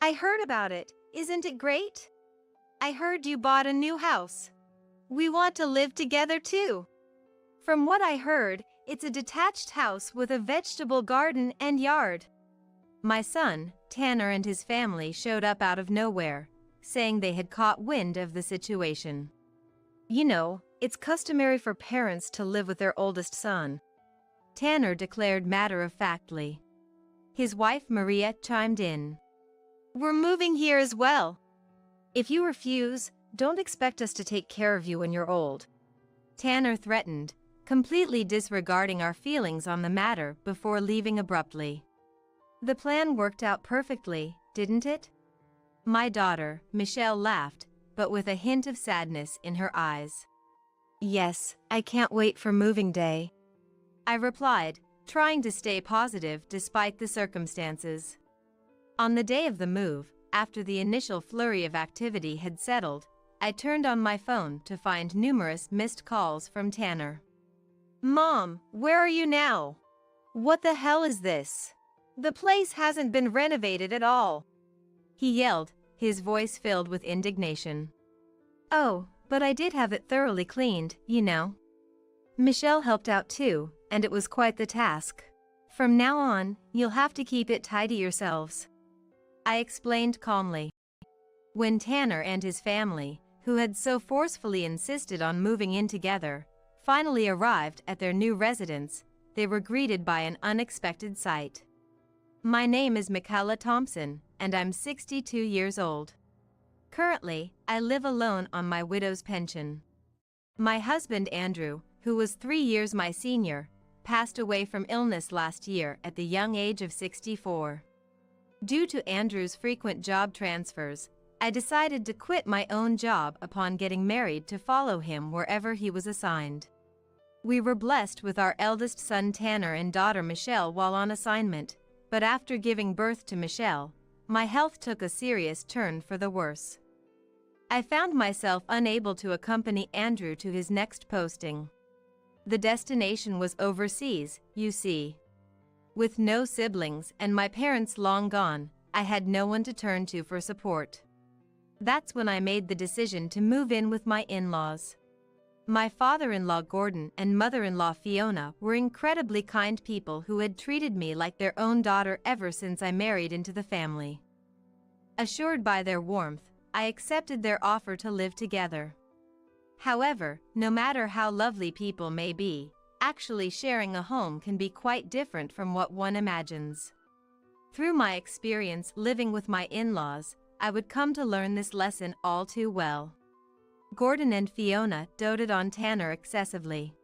I heard about it. Isn't it great? I heard you bought a new house. We want to live together too. From what I heard, it's a detached house with a vegetable garden and yard. My son, Tanner, and his family showed up out of nowhere, saying they had caught wind of the situation. You know, it's customary for parents to live with their oldest son, Tanner declared matter-of-factly. His wife Maria chimed in. We're moving here as well. If you refuse, don't expect us to take care of you when you're old. Tanner threatened, completely disregarding our feelings on the matter before leaving abruptly. The plan worked out perfectly, didn't it? My daughter, Michelle, laughed, but with a hint of sadness in her eyes. Yes, I can't wait for moving day, I replied, trying to stay positive despite the circumstances. On the day of the move, after the initial flurry of activity had settled, I turned on my phone to find numerous missed calls from Tanner. Mom, where are you now? What the hell is this? The place hasn't been renovated at all, he yelled, his voice filled with indignation. Oh, but I did have it thoroughly cleaned, you know. Michelle helped out too, and it was quite the task. From now on, you'll have to keep it tidy yourselves, I explained calmly. When Tanner and his family, who had so forcefully insisted on moving in together, finally arrived at their new residence, they were greeted by an unexpected sight. My name is Michaela Thompson, and I'm 62 years old. Currently, I live alone on my widow's pension. My husband Andrew, who was 3 years my senior, passed away from illness last year at the young age of 64. Due to Andrew's frequent job transfers, I decided to quit my own job upon getting married to follow him wherever he was assigned. We were blessed with our eldest son Tanner and daughter Michelle while on assignment, but after giving birth to Michelle, my health took a serious turn for the worse. I found myself unable to accompany Andrew to his next posting. The destination was overseas, you see. With no siblings and my parents long gone, I had no one to turn to for support. That's when I made the decision to move in with my in-laws. My father-in-law Gordon and mother-in-law Fiona were incredibly kind people who had treated me like their own daughter ever since I married into the family. Assured by their warmth, I accepted their offer to live together. However, no matter how lovely people may be, actually sharing a home can be quite different from what one imagines. Through my experience living with my in-laws, I would come to learn this lesson all too well. Gordon and Fiona doted on Tanner excessively.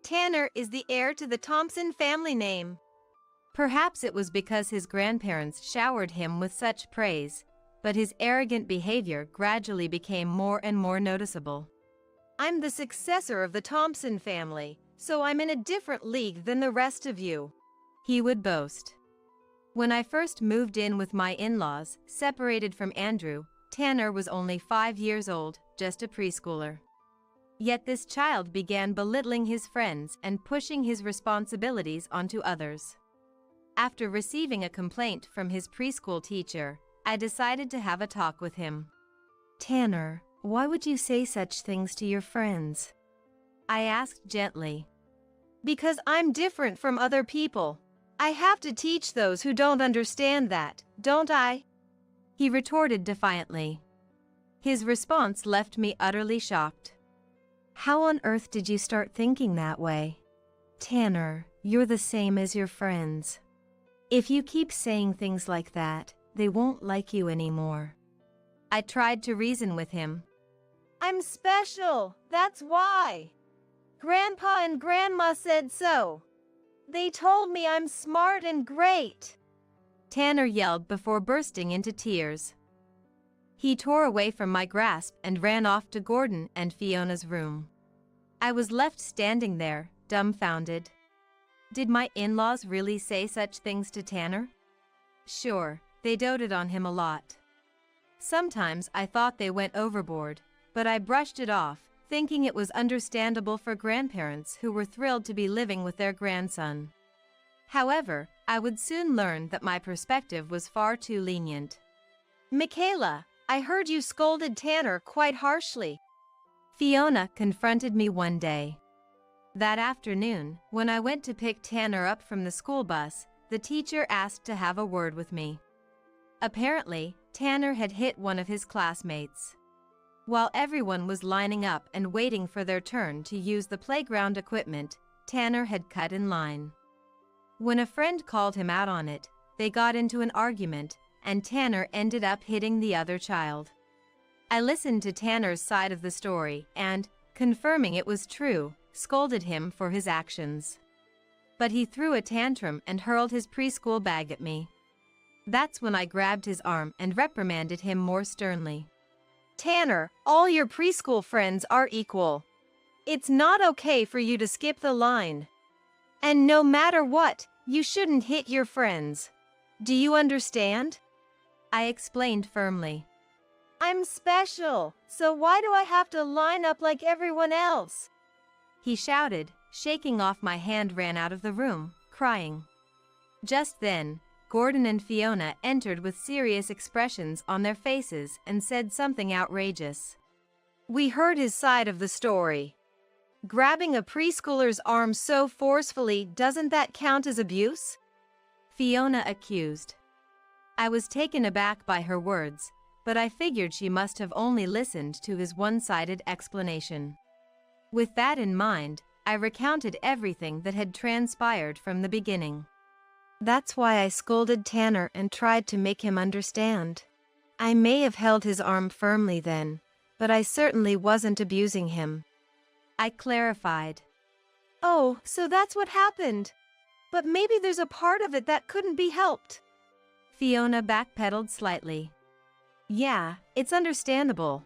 Tanner is the heir to the Thompson family name. Perhaps it was because his grandparents showered him with such praise, but his arrogant behavior gradually became more and more noticeable. I'm the successor of the Thompson family, so I'm in a different league than the rest of you, he would boast. When I first moved in with my in-laws, separated from Andrew, Tanner was only 5 years old, just a preschooler. Yet this child began belittling his friends and pushing his responsibilities onto others. After receiving a complaint from his preschool teacher, I decided to have a talk with him. Tanner, why would you say such things to your friends? I asked gently. Because I'm different from other people. I have to teach those who don't understand that, don't I? He retorted defiantly. His response left me utterly shocked. How on earth did you start thinking that way? Tanner, you're the same as your friends. If you keep saying things like that, they won't like you anymore. I tried to reason with him. I'm special, that's why. Grandpa and Grandma said so. They told me I'm smart and great, Tanner yelled before bursting into tears. He tore away from my grasp and ran off to Gordon and Fiona's room. I was left standing there, dumbfounded. Did my in-laws really say such things to Tanner? Sure, they doted on him a lot. Sometimes I thought they went overboard, but I brushed it off, thinking it was understandable for grandparents who were thrilled to be living with their grandson. However, I would soon learn that my perspective was far too lenient. Michaela, I heard you scolded Tanner quite harshly. Fiona confronted me one day. That afternoon, when I went to pick Tanner up from the school bus, the teacher asked to have a word with me. Apparently, Tanner had hit one of his classmates. While everyone was lining up and waiting for their turn to use the playground equipment, Tanner had cut in line. When a friend called him out on it, they got into an argument, and Tanner ended up hitting the other child. I listened to Tanner's side of the story and, confirming it was true, scolded him for his actions. But he threw a tantrum and hurled his preschool bag at me. That's when I grabbed his arm and reprimanded him more sternly. Tanner, all your preschool friends are equal. It's not okay for you to skip the line. And no matter what, you shouldn't hit your friends. Do you understand? I explained firmly. I'm special, so why do I have to line up like everyone else? He shouted, shaking off my hand, ran out of the room, crying. Just then, Gordon and Fiona entered with serious expressions on their faces and said something outrageous. We heard his side of the story. Grabbing a preschooler's arm so forcefully, doesn't that count as abuse? Fiona accused. I was taken aback by her words, but I figured she must have only listened to his one-sided explanation. With that in mind, I recounted everything that had transpired from the beginning. That's why I scolded Tanner and tried to make him understand. I may have held his arm firmly then, but I certainly wasn't abusing him. I clarified. Oh, so that's what happened. But maybe there's a part of it that couldn't be helped. Fiona backpedaled slightly. Yeah, it's understandable.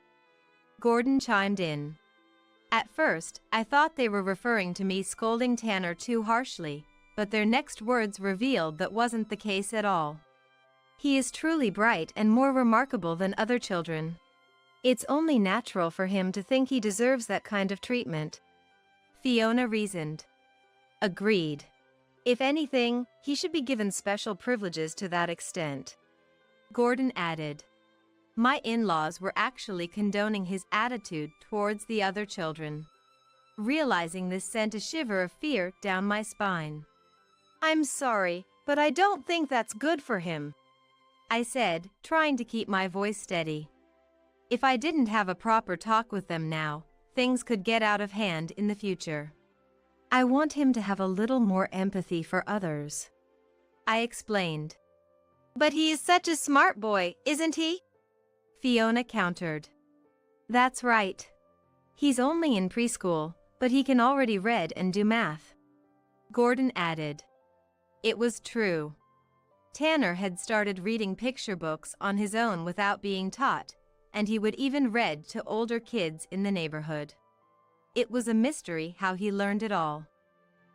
Gordon chimed in. At first, I thought they were referring to me scolding Tanner too harshly, but their next words revealed that wasn't the case at all. He is truly bright and more remarkable than other children. It's only natural for him to think he deserves that kind of treatment. Fiona reasoned. Agreed. If anything, he should be given special privileges to that extent. Gordon added. My in-laws were actually condoning his attitude towards the other children. Realizing this sent a shiver of fear down my spine. I'm sorry, but I don't think that's good for him, I said, trying to keep my voice steady. If I didn't have a proper talk with them now, things could get out of hand in the future. I want him to have a little more empathy for others, I explained. But he is such a smart boy, isn't he? Fiona countered. That's right. He's only in preschool, but he can already read and do math. Gordon added. It was true. Tanner had started reading picture books on his own without being taught, and he would even read to older kids in the neighborhood. It was a mystery how he learned it all.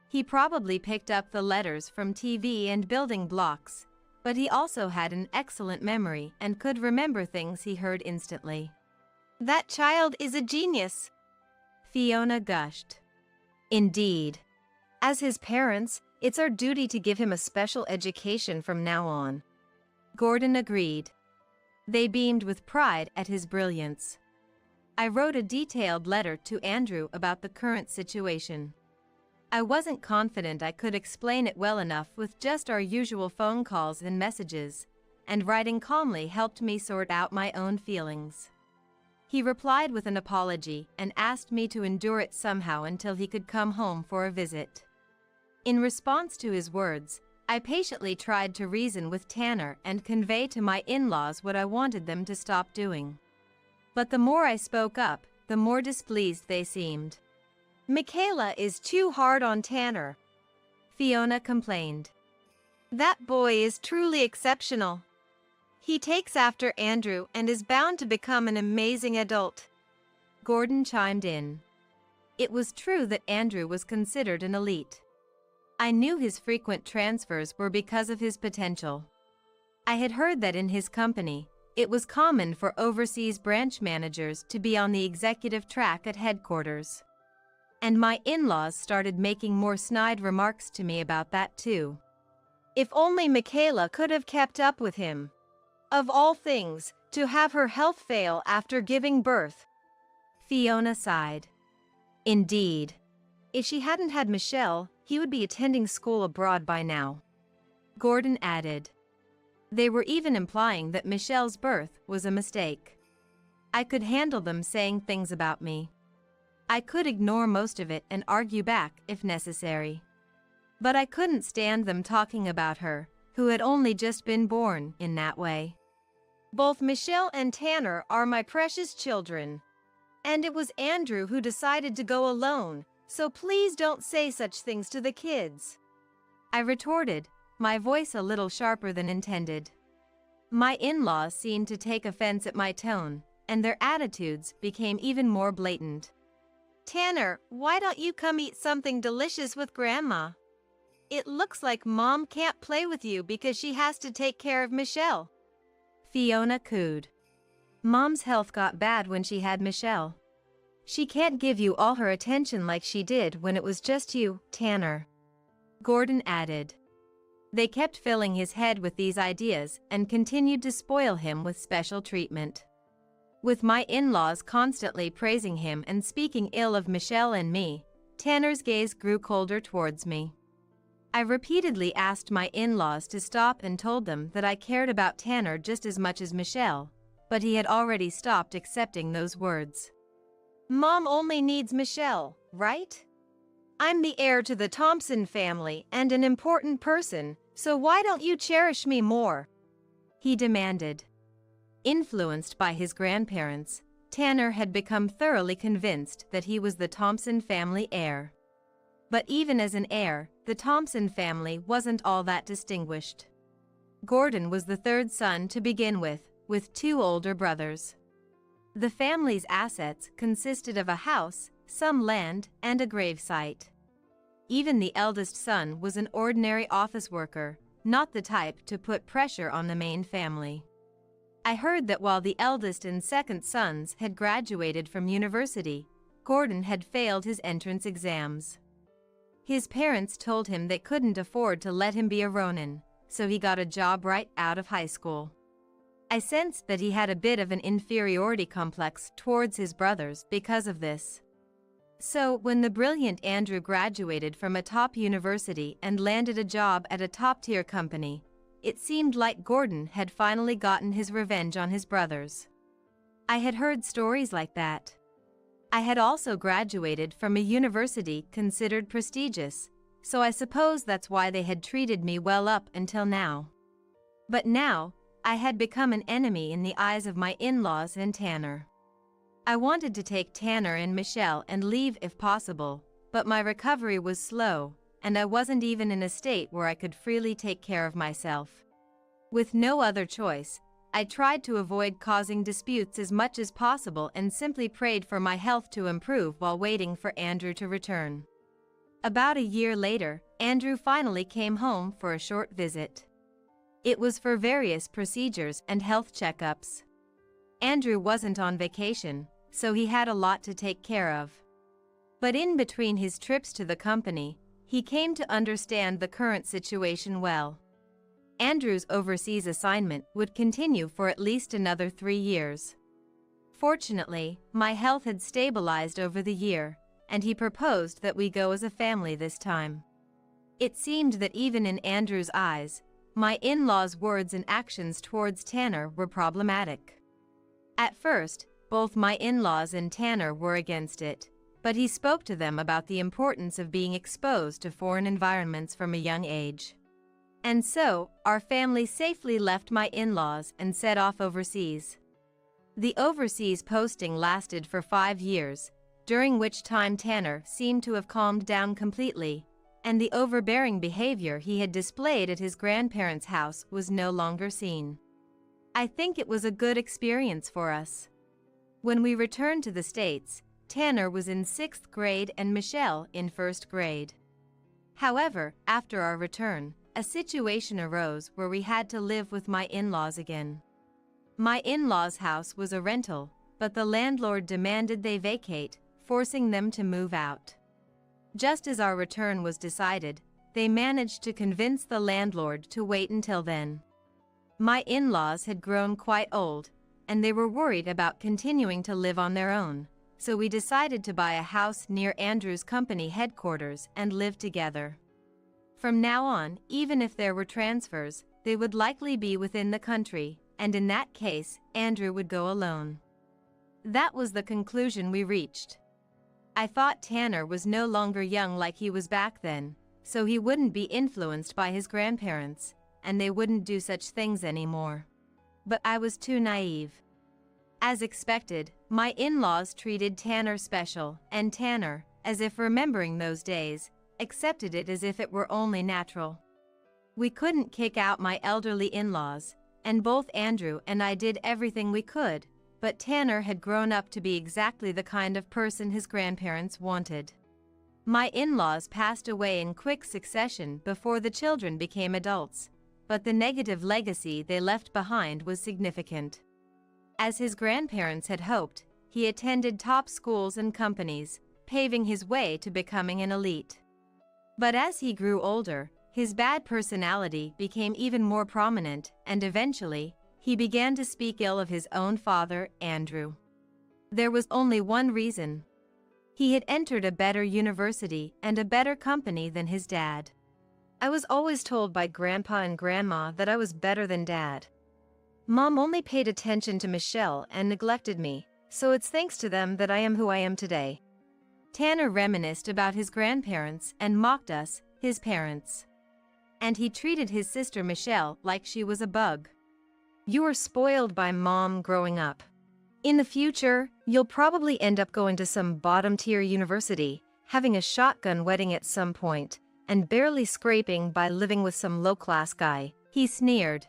He probably picked up the letters from TV and building blocks, but he also had an excellent memory and could remember things he heard instantly. That child is a genius, Fiona gushed. Indeed. As his parents, it's our duty to give him a special education from now on. Gordon agreed. They beamed with pride at his brilliance. I wrote a detailed letter to Andrew about the current situation. I wasn't confident I could explain it well enough with just our usual phone calls and messages, and writing calmly helped me sort out my own feelings. He replied with an apology and asked me to endure it somehow until he could come home for a visit. In response to his words, I patiently tried to reason with Tanner and convey to my in-laws what I wanted them to stop doing. But the more I spoke up, the more displeased they seemed. Michaela is too hard on Tanner, Fiona complained. That boy is truly exceptional. He takes after Andrew and is bound to become an amazing adult. Gordon chimed in. It was true that Andrew was considered an elite. I knew his frequent transfers were because of his potential. I had heard that in his company, it was common for overseas branch managers to be on the executive track at headquarters. And my in-laws started making more snide remarks to me about that too. If only Michaela could have kept up with him. Of all things, to have her health fail after giving birth. Fiona sighed. Indeed. If she hadn't had Michelle, he would be attending school abroad by now. Gordon added. They were even implying that Michelle's birth was a mistake. I could handle them saying things about me. I could ignore most of it and argue back if necessary. But I couldn't stand them talking about her, who had only just been born, in that way. Both Michelle and Tanner are my precious children. And it was Andrew who decided to go alone, so please don't say such things to the kids. I retorted, my voice a little sharper than intended. My in-laws seemed to take offense at my tone, and their attitudes became even more blatant. Tanner, why don't you come eat something delicious with Grandma? It looks like Mom can't play with you because she has to take care of Michelle. Fiona cooed. Mom's health got bad when she had Michelle. She can't give you all her attention like she did when it was just you, Tanner. Gordon added. They kept filling his head with these ideas and continued to spoil him with special treatment. With my in-laws constantly praising him and speaking ill of Michelle and me, Tanner's gaze grew colder towards me. I repeatedly asked my in-laws to stop and told them that I cared about Tanner just as much as Michelle, but he had already stopped accepting those words. Mom only needs Michelle, right? I'm the heir to the Thompson family and an important person, so why don't you cherish me more? He demanded. Influenced by his grandparents, Tanner had become thoroughly convinced that he was the Thompson family heir. But even as an heir, the Thompson family wasn't all that distinguished. Gordon was the third son to begin with 2 older brothers. The family's assets consisted of a house, some land, and a gravesite. Even the eldest son was an ordinary office worker, not the type to put pressure on the main family. I heard that while the eldest and second sons had graduated from university, Gordon had failed his entrance exams. His parents told him they couldn't afford to let him be a Ronin, so he got a job right out of high school. I sensed that he had a bit of an inferiority complex towards his brothers because of this. So, when the brilliant Andrew graduated from a top university and landed a job at a top-tier company, it seemed like Gordon had finally gotten his revenge on his brothers. I had heard stories like that. I had also graduated from a university considered prestigious, so I suppose that's why they had treated me well up until now. But now, I had become an enemy in the eyes of my in-laws and Tanner. I wanted to take Tanner and Michelle and leave if possible, but my recovery was slow, and I wasn't even in a state where I could freely take care of myself. With no other choice, I tried to avoid causing disputes as much as possible and simply prayed for my health to improve while waiting for Andrew to return. About a year later, Andrew finally came home for a short visit. It was for various procedures and health checkups. Andrew wasn't on vacation, so he had a lot to take care of. But in between his trips to the company, he came to understand the current situation well. Andrew's overseas assignment would continue for at least another 3 years. Fortunately, my health had stabilized over the year, and he proposed that we go as a family this time. It seemed that even in Andrew's eyes, my in-laws' words and actions towards Tanner were problematic. At first, both my in-laws and Tanner were against it, but he spoke to them about the importance of being exposed to foreign environments from a young age. And so, our family safely left my in-laws and set off overseas. The overseas posting lasted for 5 years, during which time Tanner seemed to have calmed down completely, and the overbearing behavior he had displayed at his grandparents' house was no longer seen. I think it was a good experience for us. When we returned to the States, Tanner was in 6th grade and Michelle in 1st grade. However, after our return, a situation arose where we had to live with my in-laws again. My in-laws' house was a rental, but the landlord demanded they vacate, forcing them to move out. Just as our return was decided, they managed to convince the landlord to wait until then. My in-laws had grown quite old, and they were worried about continuing to live on their own, so we decided to buy a house near Andrew's company headquarters and live together. From now on, even if there were transfers, they would likely be within the country, and in that case, Andrew would go alone. That was the conclusion we reached. I thought Tanner was no longer young like he was back then, so he wouldn't be influenced by his grandparents, and they wouldn't do such things anymore. But I was too naive. As expected, my in-laws treated Tanner special, and Tanner, as if remembering those days, accepted it as if it were only natural. We couldn't kick out my elderly in-laws, and both Andrew and I did everything we could, but Tanner had grown up to be exactly the kind of person his grandparents wanted. My in-laws passed away in quick succession before the children became adults, but the negative legacy they left behind was significant. As his grandparents had hoped, he attended top schools and companies, paving his way to becoming an elite. But as he grew older, his bad personality became even more prominent, and eventually, he began to speak ill of his own father, Andrew. There was only one reason. He had entered a better university and a better company than his dad. I was always told by Grandpa and Grandma that I was better than Dad. Mom only paid attention to Michelle and neglected me, so it's thanks to them that I am who I am today. Tanner reminisced about his grandparents and mocked us, his parents. And he treated his sister Michelle like she was a bug. You were spoiled by Mom growing up. In the future, you'll probably end up going to some bottom-tier university, having a shotgun wedding at some point, and barely scraping by living with some low-class guy, he sneered.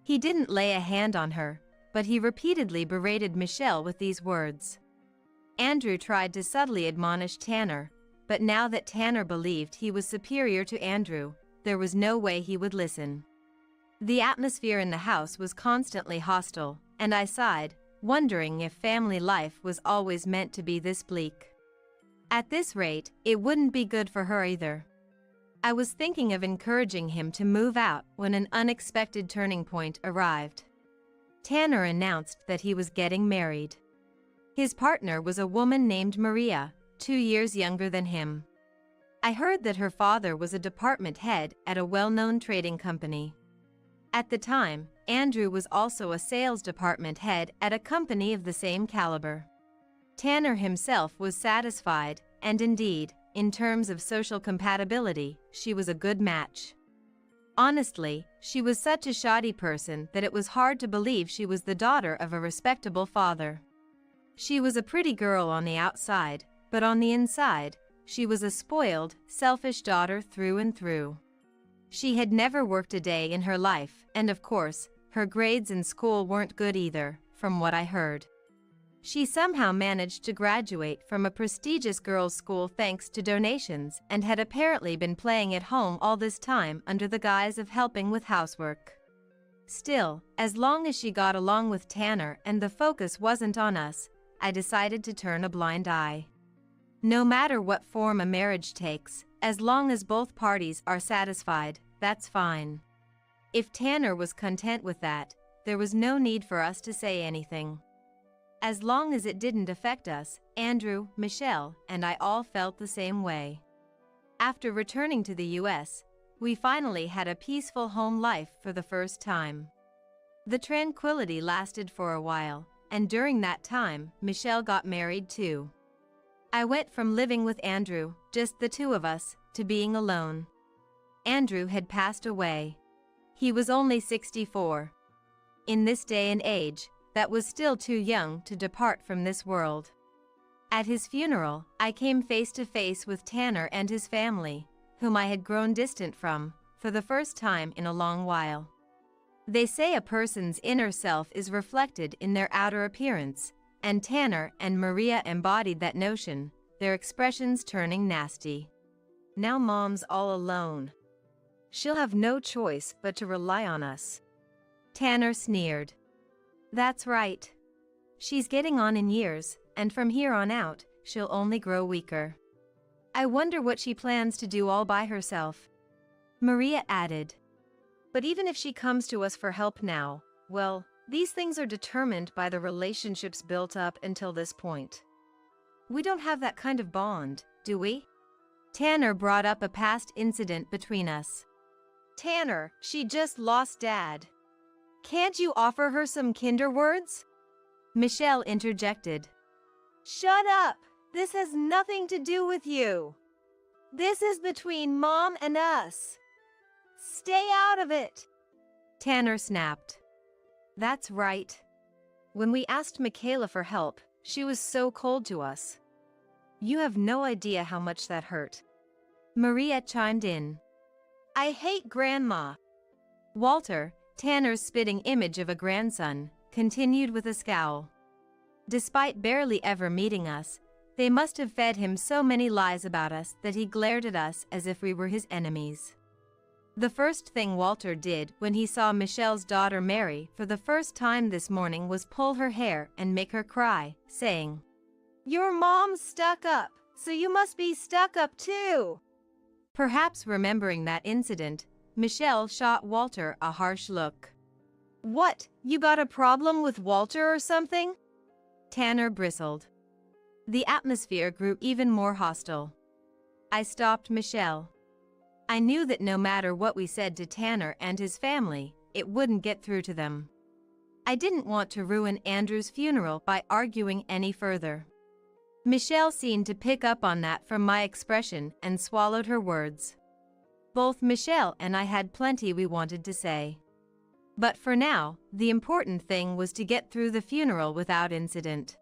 He didn't lay a hand on her, but he repeatedly berated Michelle with these words. Andrew tried to subtly admonish Tanner, but now that Tanner believed he was superior to Andrew, there was no way he would listen. The atmosphere in the house was constantly hostile, and I sighed, wondering if family life was always meant to be this bleak. At this rate, it wouldn't be good for her either. I was thinking of encouraging him to move out when an unexpected turning point arrived. Tanner announced that he was getting married. His partner was a woman named Maria, 2 years younger than him. I heard that her father was a department head at a well-known trading company. At the time, Andrew was also a sales department head at a company of the same caliber. Tanner himself was satisfied, and indeed, in terms of social compatibility, she was a good match. Honestly, she was such a shoddy person that it was hard to believe she was the daughter of a respectable father. She was a pretty girl on the outside, but on the inside, she was a spoiled, selfish daughter through and through. She had never worked a day in her life, and of course, her grades in school weren't good either, from what I heard. She somehow managed to graduate from a prestigious girls' school thanks to donations and had apparently been playing at home all this time under the guise of helping with housework. Still, as long as she got along with Tanner and the focus wasn't on us, I decided to turn a blind eye. No matter what form a marriage takes, as long as both parties are satisfied, that's fine. If Tanner was content with that, there was no need for us to say anything. As long as it didn't affect us, Andrew, Michelle, and I all felt the same way. After returning to the US, we finally had a peaceful home life for the first time. The tranquility lasted for a while, and during that time, Michelle got married too. I went from living with Andrew, just the two of us, to being alone. Andrew had passed away. He was only 64. In this day and age, that was still too young to depart from this world. At his funeral, I came face to face with Tanner and his family, whom I had grown distant from, for the first time in a long while. They say a person's inner self is reflected in their outer appearance, and Tanner and Maria embodied that notion, their expressions turning nasty. Now Mom's all alone. She'll have no choice but to rely on us. Tanner sneered. That's right. She's getting on in years, and from here on out, she'll only grow weaker. I wonder what she plans to do all by herself. Maria added. But even if she comes to us for help now, well, these things are determined by the relationships built up until this point. We don't have that kind of bond, do we? Tanner brought up a past incident between us. Tanner, she just lost Dad. Can't you offer her some kinder words? Michelle interjected. Shut up! This has nothing to do with you. This is between Mom and us. Stay out of it! Tanner snapped. That's right. When we asked Michaela for help, she was so cold to us. You have no idea how much that hurt. Maria chimed in. I hate Grandma. Walter, Tanner's spitting image of a grandson, continued with a scowl. Despite barely ever meeting us, they must have fed him so many lies about us that he glared at us as if we were his enemies. The first thing Walter did when he saw Michelle's daughter Mary for the first time this morning was pull her hair and make her cry, saying, Your mom's stuck up, so you must be stuck up too. Perhaps remembering that incident, Michelle shot Walter a harsh look. What, you got a problem with Walter or something? Tanner bristled. The atmosphere grew even more hostile. I stopped Michelle. I knew that no matter what we said to Tanner and his family, it wouldn't get through to them. I didn't want to ruin Andrew's funeral by arguing any further. Michelle seemed to pick up on that from my expression and swallowed her words. Both Michelle and I had plenty we wanted to say. But for now, the important thing was to get through the funeral without incident.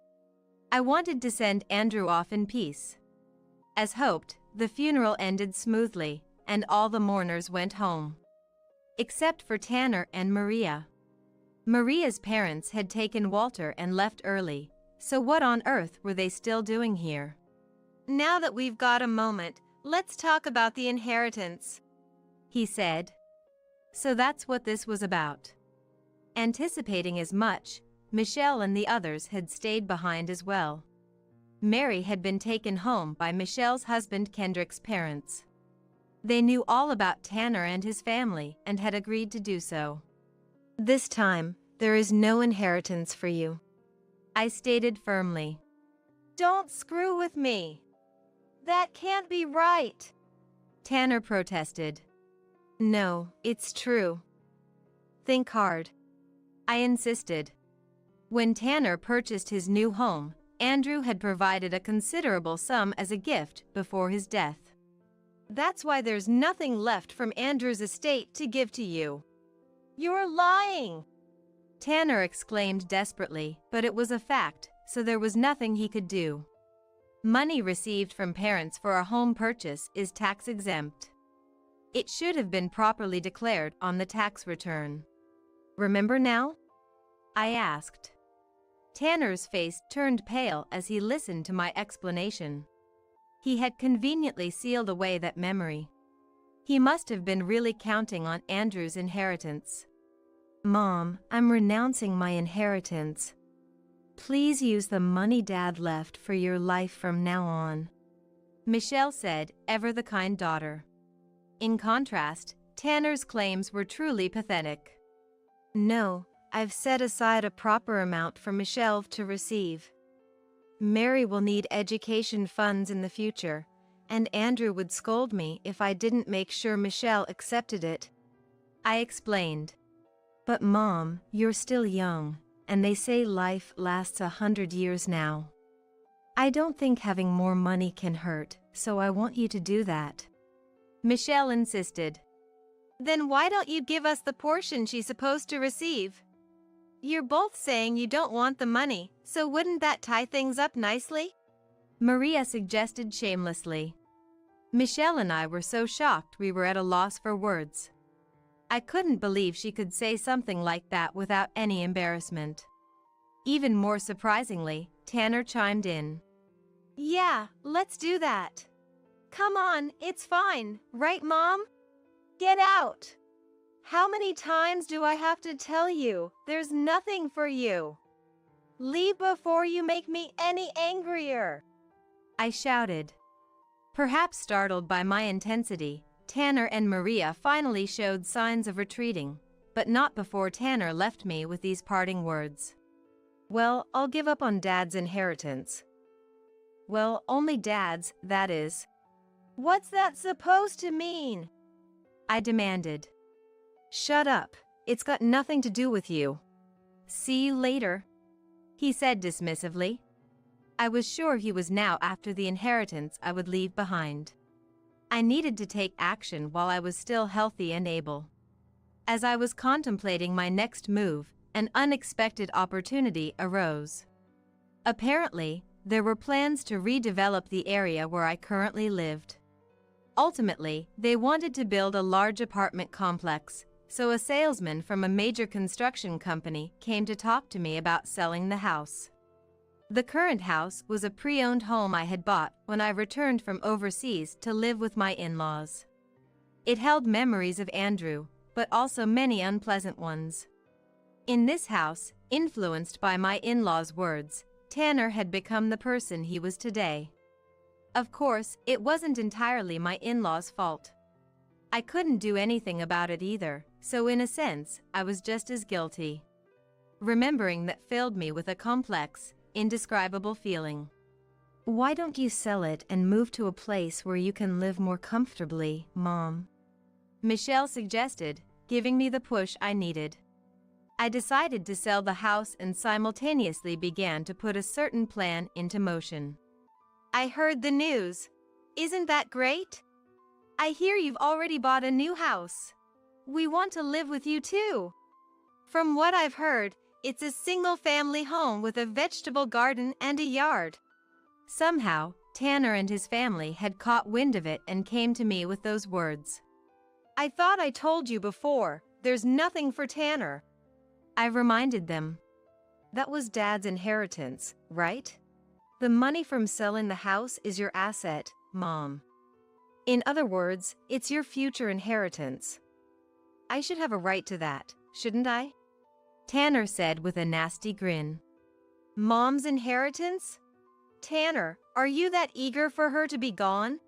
I wanted to send Andrew off in peace. As hoped, the funeral ended smoothly, and all the mourners went home. Except for Tanner and Maria. Maria's parents had taken Walter and left early, so what on earth were they still doing here? Now that we've got a moment, let's talk about the inheritance, he said. So that's what this was about. Anticipating as much, Michelle and the others had stayed behind as well. Mary had been taken home by Michelle's husband Kendrick's parents. They knew all about Tanner and his family and had agreed to do so. This time, there is no inheritance for you, I stated firmly. Don't screw with me. That can't be right, Tanner protested. No, it's true. Think hard, I insisted. When Tanner purchased his new home, Andrew had provided a considerable sum as a gift before his death. That's why there's nothing left from Andrew's estate to give to you. You're lying! Tanner exclaimed desperately, but it was a fact, so there was nothing he could do. Money received from parents for a home purchase is tax-exempt. It should have been properly declared on the tax return. Remember now? I asked. Tanner's face turned pale as he listened to my explanation. He had conveniently sealed away that memory. He must have been really counting on Andrew's inheritance. Mom, I'm renouncing my inheritance. Please use the money Dad left for your life from now on, Michelle said, ever the kind daughter. In contrast, Tanner's claims were truly pathetic. No, I've set aside a proper amount for Michelle to receive. Mary will need education funds in the future, and Andrew would scold me if I didn't make sure Michelle accepted it. I explained. But Mom, you're still young, and they say life lasts 100 years now. I don't think having more money can hurt, so I want you to do that, Michelle insisted. Then why don't you give us the portion she's supposed to receive? You're both saying you don't want the money, so wouldn't that tie things up nicely? Maria suggested shamelessly. Michelle and I were so shocked we were at a loss for words. I couldn't believe she could say something like that without any embarrassment. Even more surprisingly, Tanner chimed in. Yeah, let's do that. Come on, it's fine, right, Mom? Get out! How many times do I have to tell you, there's nothing for you? Leave before you make me any angrier, I shouted. Perhaps startled by my intensity, Tanner and Maria finally showed signs of retreating, but not before Tanner left me with these parting words. "Well, I'll give up on Dad's inheritance." "Well, only Dad's, that is." "What's that supposed to mean?" I demanded. "Shut up, it's got nothing to do with you." "See you later," he said dismissively. I was sure he was now after the inheritance I would leave behind. I needed to take action while I was still healthy and able. As I was contemplating my next move, an unexpected opportunity arose. Apparently, there were plans to redevelop the area where I currently lived. Ultimately, they wanted to build a large apartment complex, so a salesman from a major construction company came to talk to me about selling the house. The current house was a pre-owned home I had bought when I returned from overseas to live with my in-laws. It held memories of Andrew, but also many unpleasant ones. In this house, influenced by my in-laws' words, Tanner had become the person he was today. Of course, it wasn't entirely my in-laws' fault. I couldn't do anything about it either, so in a sense, I was just as guilty. Remembering that filled me with a complex, indescribable feeling. "Why don't you sell it and move to a place where you can live more comfortably, Mom?" Michelle suggested, giving me the push I needed. I decided to sell the house and simultaneously began to put a certain plan into motion. "I heard the news. Isn't that great? I hear you've already bought a new house. We want to live with you too. From what I've heard, it's a single-family home with a vegetable garden and a yard." Somehow, Tanner and his family had caught wind of it and came to me with those words. "I thought I told you before, there's nothing for Tanner." I reminded them. "That was Dad's inheritance, right? The money from selling the house is your asset, Mom. In other words, it's your future inheritance. I should have a right to that, shouldn't I?" Tanner said with a nasty grin. "Mom's inheritance? Tanner, are you that eager for her to be gone?"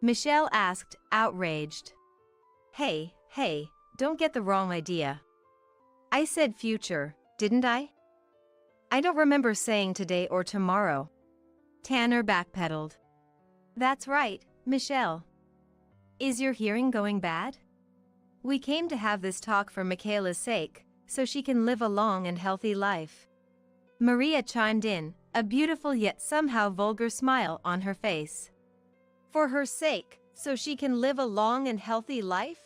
Michelle asked, outraged. Hey, don't get the wrong idea. I said future, didn't I? I don't remember saying today or tomorrow." Tanner backpedaled. "That's right, Michelle. Is your hearing going bad? We came to have this talk for Michaela's sake, so she can live a long and healthy life." Maria chimed in, a beautiful yet somehow vulgar smile on her face. "For her sake, so she can live a long and healthy life?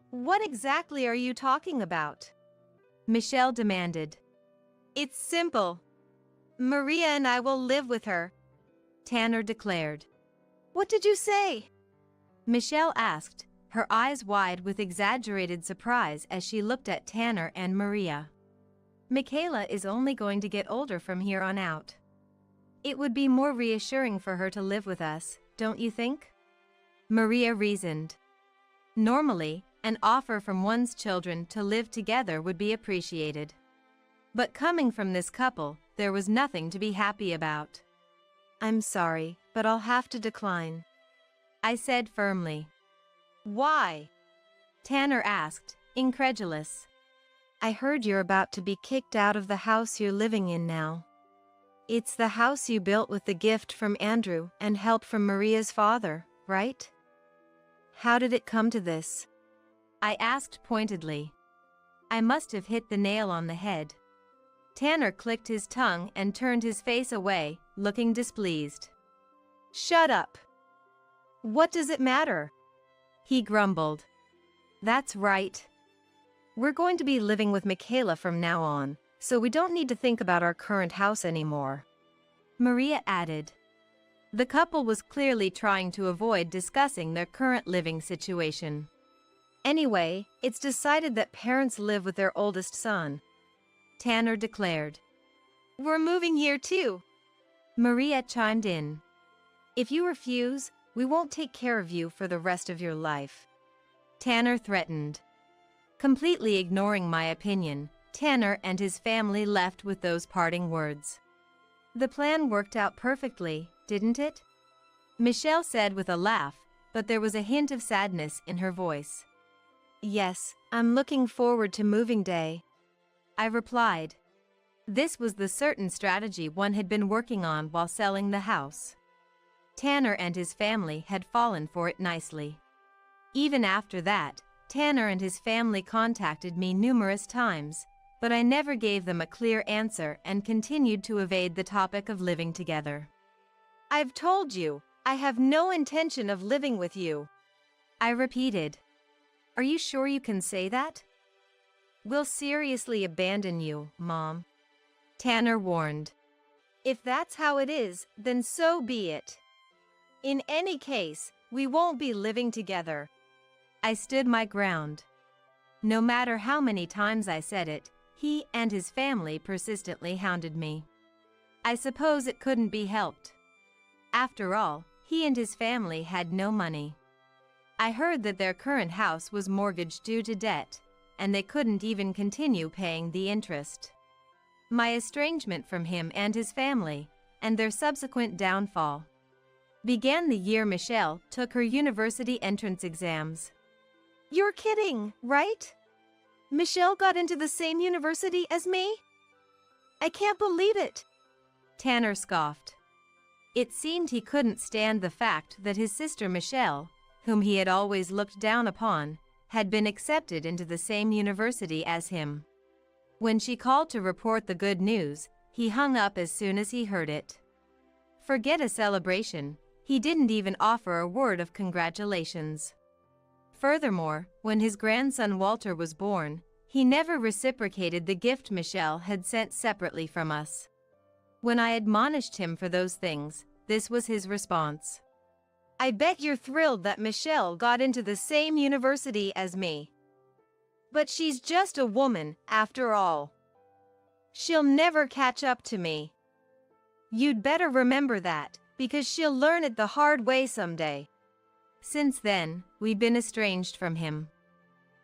What exactly are you talking about?" Michelle demanded. "It's simple. Maria and I will live with her," Tanner declared. "What did you say?" Michelle asked, her eyes wide with exaggerated surprise as she looked at Tanner and Maria. "Michaela is only going to get older from here on out. It would be more reassuring for her to live with us, don't you think?" Maria reasoned. Normally, an offer from one's children to live together would be appreciated. But coming from this couple, there was nothing to be happy about. "I'm sorry, but I'll have to decline," I said firmly. "Why?" Tanner asked, incredulous. "I heard you're about to be kicked out of the house you're living in now. It's the house you built with the gift from Andrew and help from Maria's father, right? How did it come to this?" I asked pointedly. I must have hit the nail on the head. Tanner clicked his tongue and turned his face away, looking displeased. "Shut up. What does it matter?" he grumbled. "That's right. We're going to be living with Michaela from now on, so we don't need to think about our current house anymore," Maria added. The couple was clearly trying to avoid discussing their current living situation. "Anyway, it's decided that parents live with their oldest son," Tanner declared. "We're moving here too," Maria chimed in. "If you refuse, we won't take care of you for the rest of your life," Tanner threatened. Completely ignoring my opinion, Tanner and his family left with those parting words. The plan worked out perfectly, didn't it? Michelle said with a laugh, but there was a hint of sadness in her voice. "Yes, I'm looking forward to moving day," I replied. This was the certain strategy one had been working on while selling the house. Tanner and his family had fallen for it nicely. Even after that, Tanner and his family contacted me numerous times, but I never gave them a clear answer and continued to evade the topic of living together. "I've told you, I have no intention of living with you," I repeated. "Are you sure you can say that?" "We'll seriously abandon you, Mom," Tanner warned. "If that's how it is, then so be it. In any case, we won't be living together." I stood my ground. No matter how many times I said it, he and his family persistently hounded me. I suppose it couldn't be helped. After all, he and his family had no money. I heard that their current house was mortgaged due to debt, and they couldn't even continue paying the interest. My estrangement from him and his family, and their subsequent downfall, began the year Michelle took her university entrance exams. "You're kidding, right? Michelle got into the same university as me? I can't believe it," Tanner scoffed. It seemed he couldn't stand the fact that his sister Michelle, whom he had always looked down upon, had been accepted into the same university as him. When she called to report the good news, he hung up as soon as he heard it. Forget a celebration, he didn't even offer a word of congratulations. Furthermore, when his grandson Walter was born, he never reciprocated the gift Michelle had sent separately from us. When I admonished him for those things, this was his response. "I bet you're thrilled that Michelle got into the same university as me. But she's just a woman, after all. She'll never catch up to me. You'd better remember that, because she'll learn it the hard way someday." Since then, we'd been estranged from him.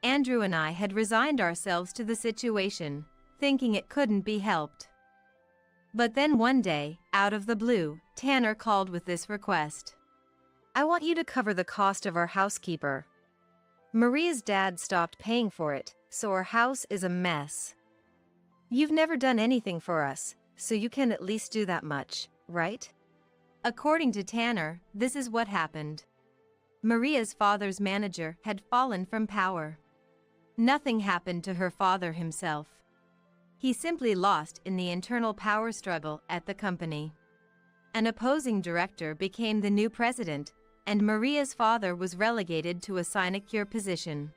Andrew and I had resigned ourselves to the situation, thinking it couldn't be helped. But then one day, out of the blue, Tanner called with this request. "I want you to cover the cost of our housekeeper. Maria's dad stopped paying for it, so our house is a mess. You've never done anything for us, so you can at least do that much, right?" According to Tanner, this is what happened. Maria's father's manager had fallen from power. Nothing happened to her father himself. He simply lost in the internal power struggle at the company. An opposing director became the new president, and Maria's father was relegated to a sinecure position.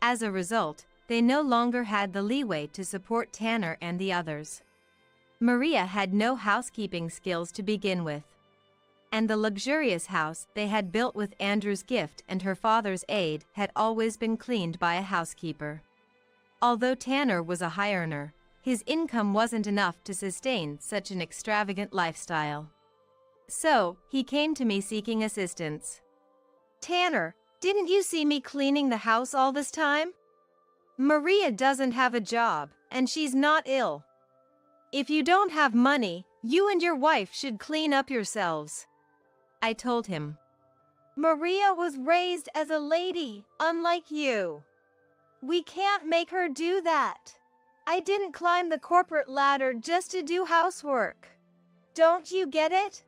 As a result, they no longer had the leeway to support Tanner and the others. Maria had no housekeeping skills to begin with, and the luxurious house they had built with Andrew's gift and her father's aid had always been cleaned by a housekeeper. Although Tanner was a high earner, his income wasn't enough to sustain such an extravagant lifestyle. So, he came to me seeking assistance. "Tanner, didn't you see me cleaning the house all this time? Maria doesn't have a job, and she's not ill. If you don't have money, you and your wife should clean up yourselves," I told him. "Maria was raised as a lady, unlike you. We can't make her do that. I didn't climb the corporate ladder just to do housework. Don't you get it?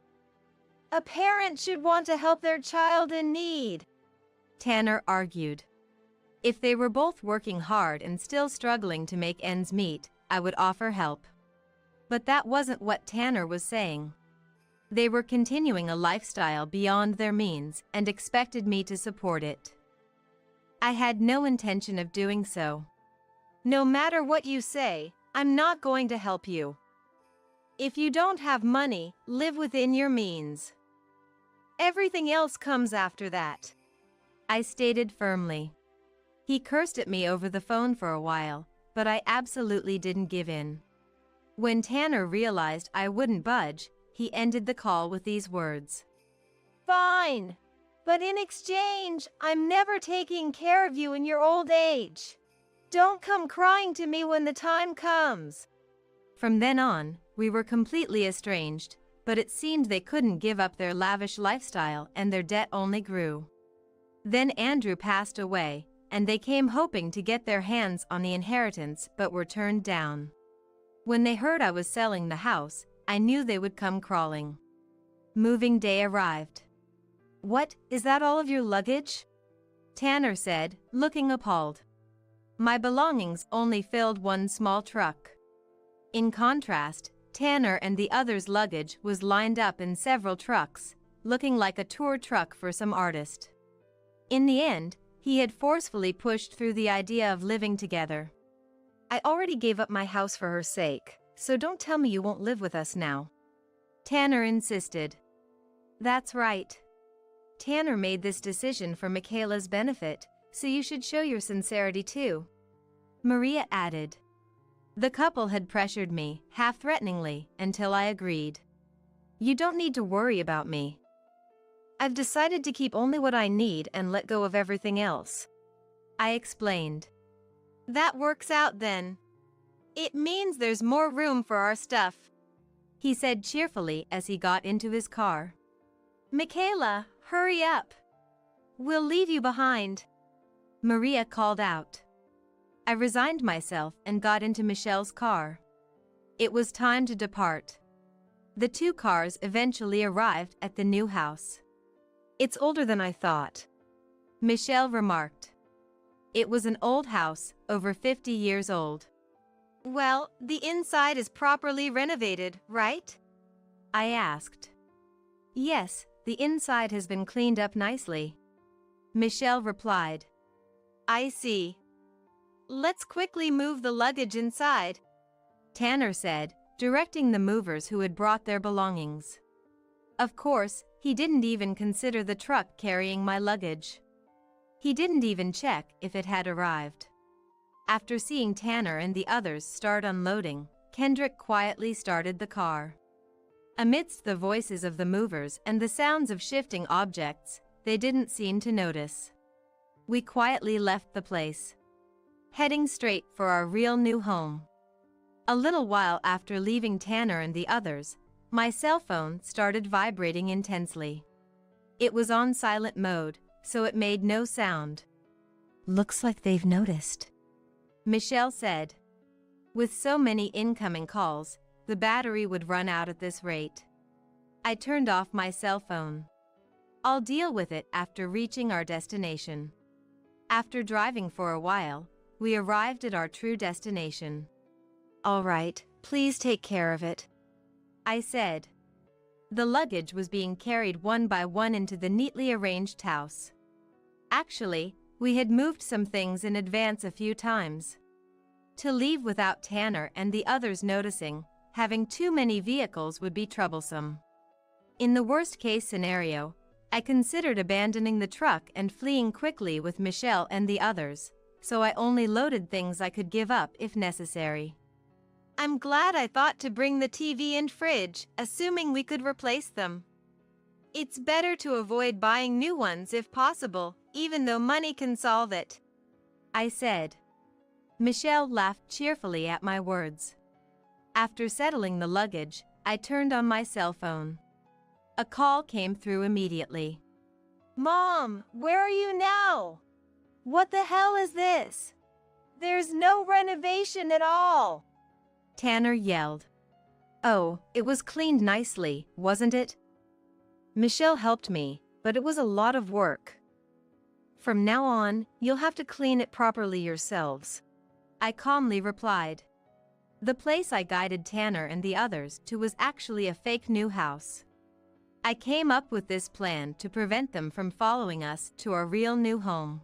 A parent should want to help their child in need," Tanner argued. If they were both working hard and still struggling to make ends meet, I would offer help. But that wasn't what Tanner was saying. They were continuing a lifestyle beyond their means and expected me to support it. I had no intention of doing so. "No matter what you say, I'm not going to help you. If you don't have money, live within your means. Everything else comes after that," I stated firmly. He cursed at me over the phone for a while, but I absolutely didn't give in. When Tanner realized I wouldn't budge, he ended the call with these words. "Fine, but in exchange, I'm never taking care of you in your old age. Don't come crying to me when the time comes." From then on, we were completely estranged, but it seemed they couldn't give up their lavish lifestyle and their debt only grew. Then Andrew passed away, and they came hoping to get their hands on the inheritance but were turned down. When they heard I was selling the house, I knew they would come crawling. Moving day arrived. "What, is that all of your luggage?" Tanner said, looking appalled. My belongings only filled one small truck. In contrast, Tanner and the others' luggage was lined up in several trucks, looking like a tour truck for some artist. In the end, he had forcefully pushed through the idea of living together. "I already gave up my house for her sake, so don't tell me you won't live with us now," Tanner insisted. "That's right. Tanner made this decision for Michaela's benefit, so you should show your sincerity too," Maria added. The couple had pressured me, half-threateningly, until I agreed. "You don't need to worry about me. I've decided to keep only what I need and let go of everything else," I explained. "That works out then. It means there's more room for our stuff," he said cheerfully as he got into his car. "Michaela, hurry up. We'll leave you behind," Maria called out. I resigned myself and got into Michelle's car. It was time to depart. The two cars eventually arrived at the new house. "It's older than I thought," Michelle remarked. It was an old house, over 50 years old. "Well, the inside is properly renovated, right?" I asked. "Yes, the inside has been cleaned up nicely," Michelle replied. "I see. Let's quickly move the luggage inside," Tanner said, directing the movers who had brought their belongings. Of course, he didn't even consider the truck carrying my luggage. He didn't even check if it had arrived. After seeing Tanner and the others start unloading, Kendrick quietly started the car. Amidst the voices of the movers and the sounds of shifting objects, they didn't seem to notice. We quietly left the place, heading straight for our real new home. A little while after leaving Tanner and the others, my cell phone started vibrating intensely. It was on silent mode, so it made no sound. "Looks like they've noticed," Michelle said. With so many incoming calls, the battery would run out at this rate. I turned off my cell phone. I'll deal with it after reaching our destination. After driving for a while, we arrived at our true destination. "All right, please take care of it," I said. The luggage was being carried one by one into the neatly arranged house. Actually, we had moved some things in advance a few times. To leave without Tanner and the others noticing, having too many vehicles would be troublesome. In the worst-case scenario, I considered abandoning the truck and fleeing quickly with Michelle and the others, so I only loaded things I could give up if necessary. "I'm glad I thought to bring the TV and fridge, assuming we could replace them. It's better to avoid buying new ones if possible, even though money can solve it," I said. Michelle laughed cheerfully at my words. After settling the luggage, I turned on my cell phone. A call came through immediately. "Mom, where are you now? What the hell is this? There's no renovation at all," Tanner yelled. "Oh, it was cleaned nicely, wasn't it?" Michelle helped me, but it was a lot of work. "From now on, you'll have to clean it properly yourselves," I calmly replied. The place I guided Tanner and the others to was actually a fake new house. I came up with this plan to prevent them from following us to our real new home.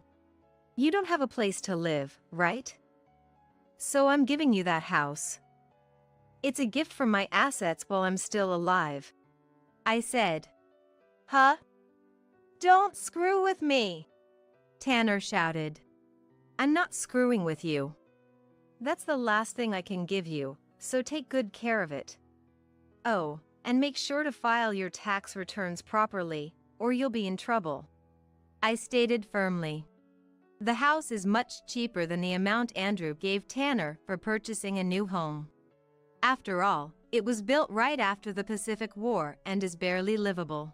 "You don't have a place to live, right? So I'm giving you that house. It's a gift from my assets while I'm still alive," I said. "Huh? Don't screw with me," Tanner shouted. "I'm not screwing with you. That's the last thing I can give you, so take good care of it. Oh, and make sure to file your tax returns properly, or you'll be in trouble," I stated firmly. The house is much cheaper than the amount Andrew gave Tanner for purchasing a new home. After all, it was built right after the Pacific War and is barely livable.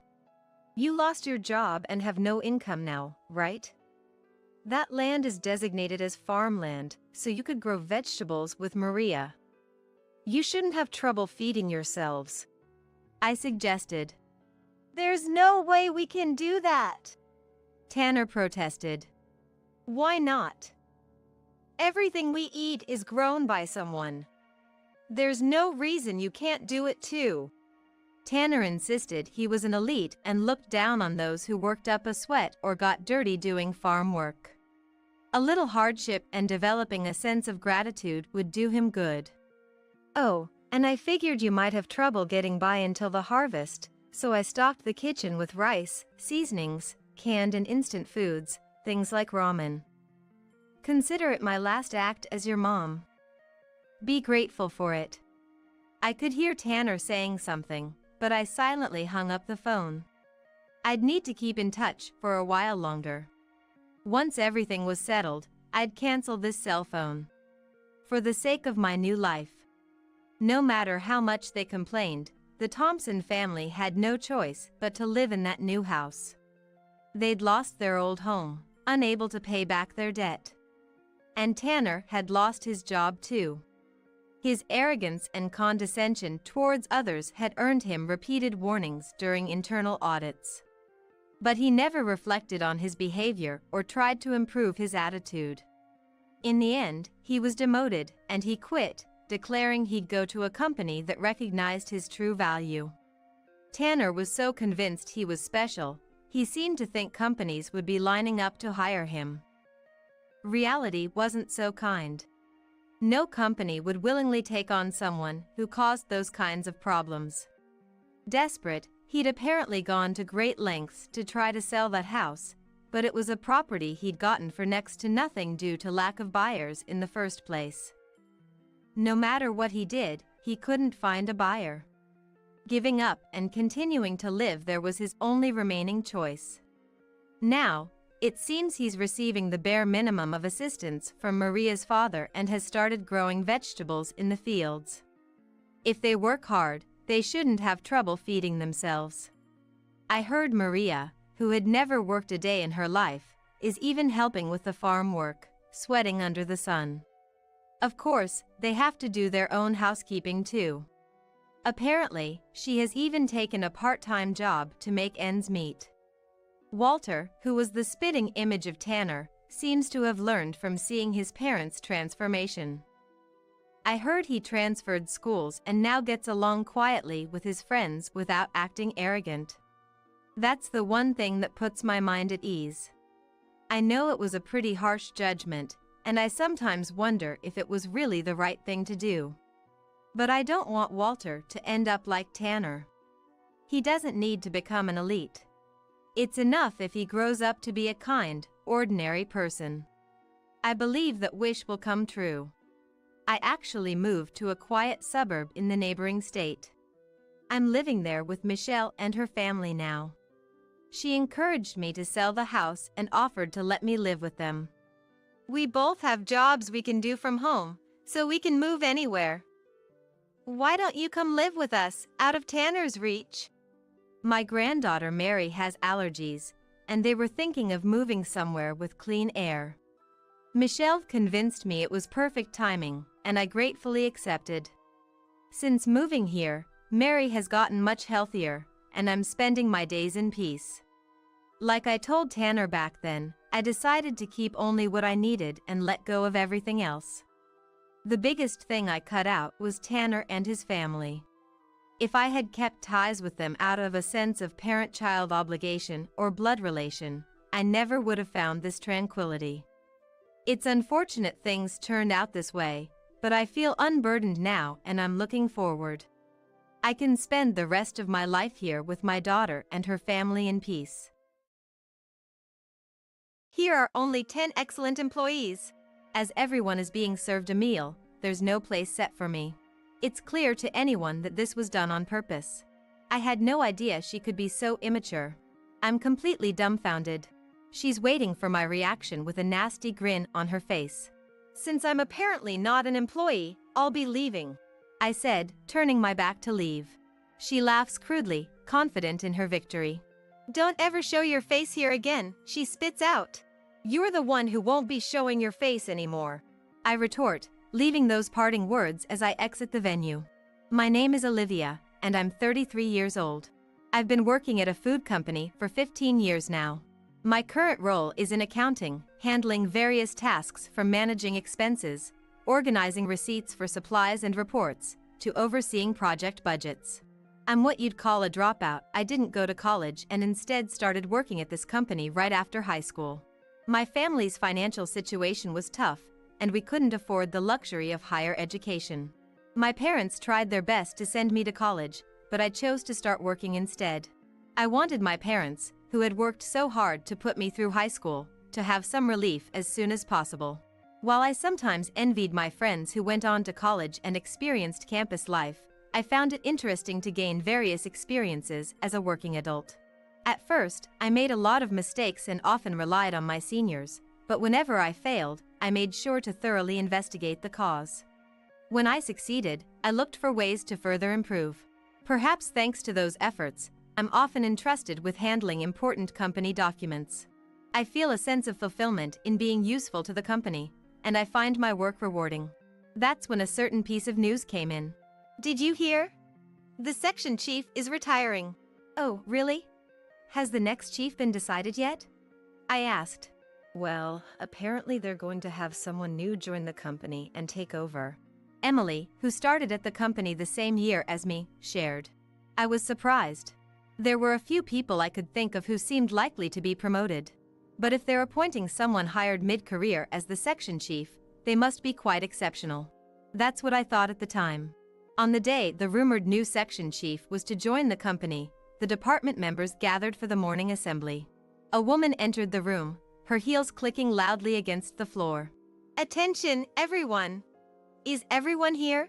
You lost your job and have no income now, right? That land is designated as farmland, so you could grow vegetables with Maria. You shouldn't have trouble feeding yourselves, I suggested. There's no way we can do that, Tanner protested. Why not? Everything we eat is grown by someone. There's no reason you can't do it too. Tanner insisted he was an elite and looked down on those who worked up a sweat or got dirty doing farm work. A little hardship and developing a sense of gratitude would do him good. Oh, and I figured you might have trouble getting by until the harvest, so I stocked the kitchen with rice, seasonings, canned and instant foods, things like ramen. Consider it my last act as your mom. Be grateful for it. I could hear Tanner saying something, but I silently hung up the phone. I'd need to keep in touch for a while longer. Once everything was settled, I'd cancel this cell phone. For the sake of my new life. No matter how much they complained, the Thompson family had no choice but to live in that new house. They'd lost their old home, unable to pay back their debt. And Tanner had lost his job too. His arrogance and condescension towards others had earned him repeated warnings during internal audits. But he never reflected on his behavior or tried to improve his attitude. In the end, he was demoted and he quit, declaring he'd go to a company that recognized his true value. Tanner was so convinced he was special, he seemed to think companies would be lining up to hire him. Reality wasn't so kind. No company would willingly take on someone who caused those kinds of problems. Desperate, he'd apparently gone to great lengths to try to sell that house, but it was a property he'd gotten for next to nothing due to lack of buyers in the first place. No matter what he did, he couldn't find a buyer. Giving up and continuing to live there was his only remaining choice. Now, it seems he's receiving the bare minimum of assistance from Maria's father and has started growing vegetables in the fields. If they work hard, they shouldn't have trouble feeding themselves. I heard Maria, who had never worked a day in her life, is even helping with the farm work, sweating under the sun. Of course, they have to do their own housekeeping too. Apparently, she has even taken a part-time job to make ends meet. Walter, who was the spitting image of Tanner, seems to have learned from seeing his parents' transformation. I heard he transferred schools and now gets along quietly with his friends without acting arrogant. That's the one thing that puts my mind at ease. I know it was a pretty harsh judgment, and I sometimes wonder if it was really the right thing to do. But I don't want Walter to end up like Tanner. He doesn't need to become an elite. It's enough if he grows up to be a kind, ordinary person. I believe that wish will come true. I actually moved to a quiet suburb in the neighboring state. I'm living there with Michelle and her family now. She encouraged me to sell the house and offered to let me live with them. We both have jobs we can do from home, so we can move anywhere. Why don't you come live with us, out of Tanner's reach? My granddaughter Mary has allergies, and they were thinking of moving somewhere with clean air. Michelle convinced me it was perfect timing, and I gratefully accepted. Since moving here, Mary has gotten much healthier, and I'm spending my days in peace. Like I told Tanner back then, I decided to keep only what I needed and let go of everything else. The biggest thing I cut out was Tanner and his family. If I had kept ties with them out of a sense of parent-child obligation or blood relation, I never would have found this tranquility. It's unfortunate things turned out this way, but I feel unburdened now and I'm looking forward. I can spend the rest of my life here with my daughter and her family in peace. Here are only 10 excellent employees. As everyone is being served a meal, there's no place set for me. It's clear to anyone that this was done on purpose. I had no idea she could be so immature. I'm completely dumbfounded. She's waiting for my reaction with a nasty grin on her face. Since I'm apparently not an employee, I'll be leaving, I said, turning my back to leave. She laughs crudely, confident in her victory. Don't ever show your face here again, she spits out. You're the one who won't be showing your face anymore, I retort, leaving those parting words as I exit the venue. My name is Olivia, and I'm 33 years old. I've been working at a food company for 15 years now. My current role is in accounting, handling various tasks from managing expenses, organizing receipts for supplies and reports, to overseeing project budgets. I'm what you'd call a dropout. I didn't go to college and instead started working at this company right after high school. My family's financial situation was tough, and we couldn't afford the luxury of higher education. My parents tried their best to send me to college, but I chose to start working instead. I wanted my parents, who had worked so hard to put me through high school, to have some relief as soon as possible. While I sometimes envied my friends who went on to college and experienced campus life, I found it interesting to gain various experiences as a working adult. At first, I made a lot of mistakes and often relied on my seniors, but whenever I failed, I made sure to thoroughly investigate the cause. When I succeeded, I looked for ways to further improve. Perhaps thanks to those efforts, I'm often entrusted with handling important company documents. I feel a sense of fulfillment in being useful to the company, and I find my work rewarding. That's when a certain piece of news came in. Did you hear? The section chief is retiring. Oh, really? Has the next chief been decided yet? I asked. Well, apparently they're going to have someone new join the company and take over. Emily, who started at the company the same year as me, shared. I was surprised. There were a few people I could think of who seemed likely to be promoted. But if they're appointing someone hired mid-career as the section chief, they must be quite exceptional. That's what I thought at the time. On the day the rumored new section chief was to join the company, the department members gathered for the morning assembly. A woman entered the room, her heels clicking loudly against the floor. Attention, everyone! Is everyone here?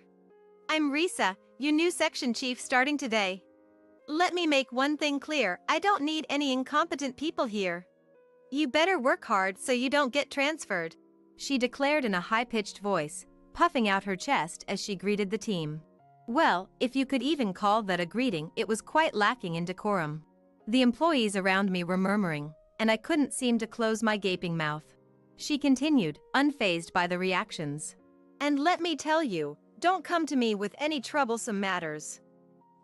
I'm Risa, your new section chief starting today. Let me make one thing clear, I don't need any incompetent people here. You better work hard so you don't get transferred, she declared in a high-pitched voice, puffing out her chest as she greeted the team. Well, if you could even call that a greeting, it was quite lacking in decorum. The employees around me were murmuring, and I couldn't seem to close my gaping mouth. She continued, unfazed by the reactions. And let me tell you, don't come to me with any troublesome matters.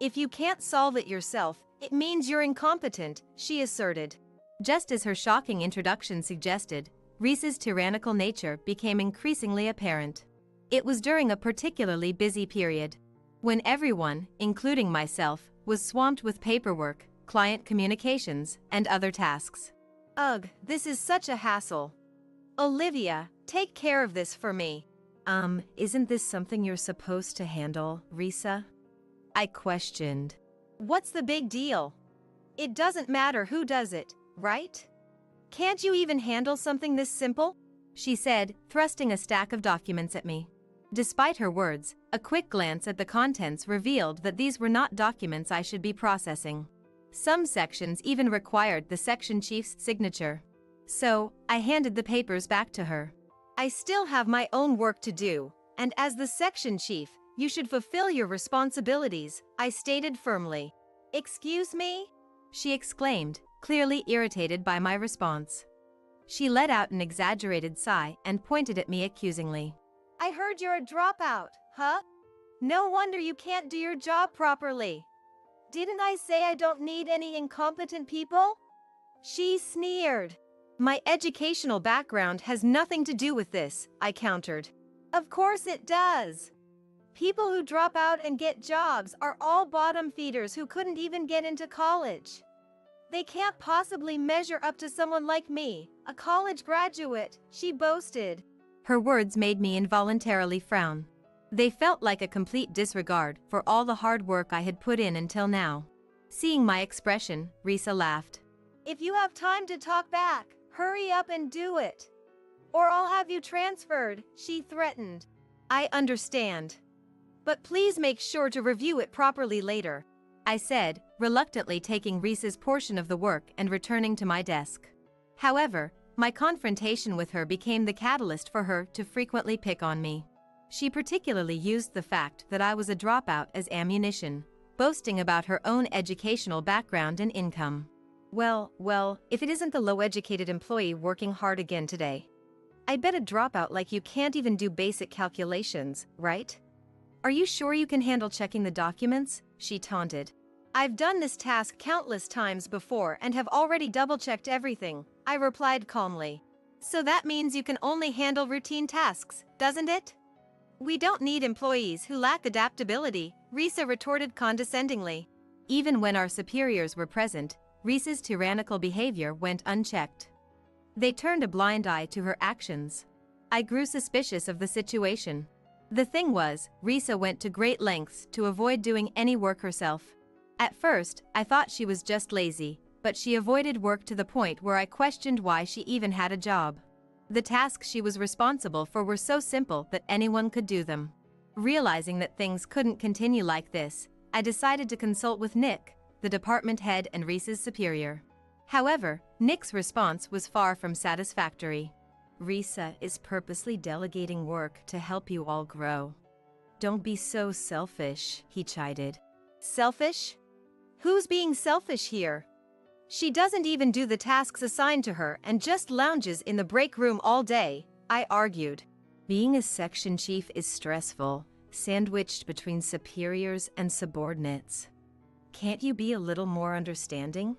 If you can't solve it yourself, it means you're incompetent, she asserted. Just as her shocking introduction suggested, Risa's tyrannical nature became increasingly apparent. It was during a particularly busy period, when everyone, including myself, was swamped with paperwork, client communications, and other tasks. Ugh, this is such a hassle. Olivia, take care of this for me. Isn't this something you're supposed to handle, Risa? I questioned. What's the big deal? It doesn't matter who does it, right? Can't you even handle something this simple? She said, thrusting a stack of documents at me. Despite her words, a quick glance at the contents revealed that these were not documents I should be processing. Some sections even required the section chief's signature. So, I handed the papers back to her. I still have my own work to do, and as the section chief, you should fulfill your responsibilities, I stated firmly. Excuse me? She exclaimed, clearly irritated by my response. She let out an exaggerated sigh and pointed at me accusingly. I heard you're a dropout, huh? No wonder you can't do your job properly. Didn't I say I don't need any incompetent people? She sneered. My educational background has nothing to do with this, I countered. Of course it does. People who drop out and get jobs are all bottom feeders who couldn't even get into college. They can't possibly measure up to someone like me, a college graduate, she boasted. Her words made me involuntarily frown. They felt like a complete disregard for all the hard work I had put in until now. Seeing my expression, Risa laughed. If you have time to talk back, hurry up and do it. Or I'll have you transferred, she threatened. I understand. But please make sure to review it properly later, I said, reluctantly taking Risa's portion of the work and returning to my desk. However, my confrontation with her became the catalyst for her to frequently pick on me. She particularly used the fact that I was a dropout as ammunition, boasting about her own educational background and income. Well, if it isn't the low-educated employee working hard again today. I bet a dropout like you can't even do basic calculations, right? Are you sure you can handle checking the documents? She taunted. I've done this task countless times before and have already double-checked everything, I replied calmly. So that means you can only handle routine tasks, doesn't it? We don't need employees who lack adaptability, Risa retorted condescendingly. Even when our superiors were present, Risa's tyrannical behavior went unchecked. They turned a blind eye to her actions. I grew suspicious of the situation. The thing was, Risa went to great lengths to avoid doing any work herself. At first, I thought she was just lazy, but she avoided work to the point where I questioned why she even had a job. The tasks she was responsible for were so simple that anyone could do them. Realizing that things couldn't continue like this, I decided to consult with Nick, the department head and Risa's superior. However, Nick's response was far from satisfactory. Risa is purposely delegating work to help you all grow. Don't be so selfish, he chided. Selfish? Who's being selfish here? She doesn't even do the tasks assigned to her and just lounges in the break room all day, I argued. Being a section chief is stressful, sandwiched between superiors and subordinates. Can't you be a little more understanding?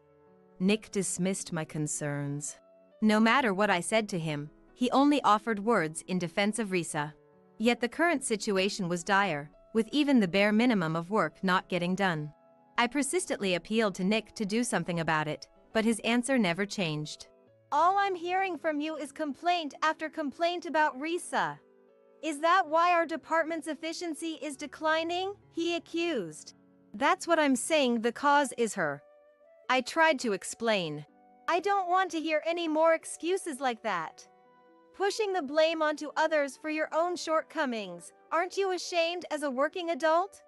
Nick dismissed my concerns. No matter what I said to him, he only offered words in defense of Risa. Yet the current situation was dire, with even the bare minimum of work not getting done. I persistently appealed to Nick to do something about it, but his answer never changed. All I'm hearing from you is complaint after complaint about Risa. Is that why our department's efficiency is declining? He accused. That's what I'm saying, the cause is her. I tried to explain. I don't want to hear any more excuses like that. Pushing the blame onto others for your own shortcomings. Aren't you ashamed as a working adult?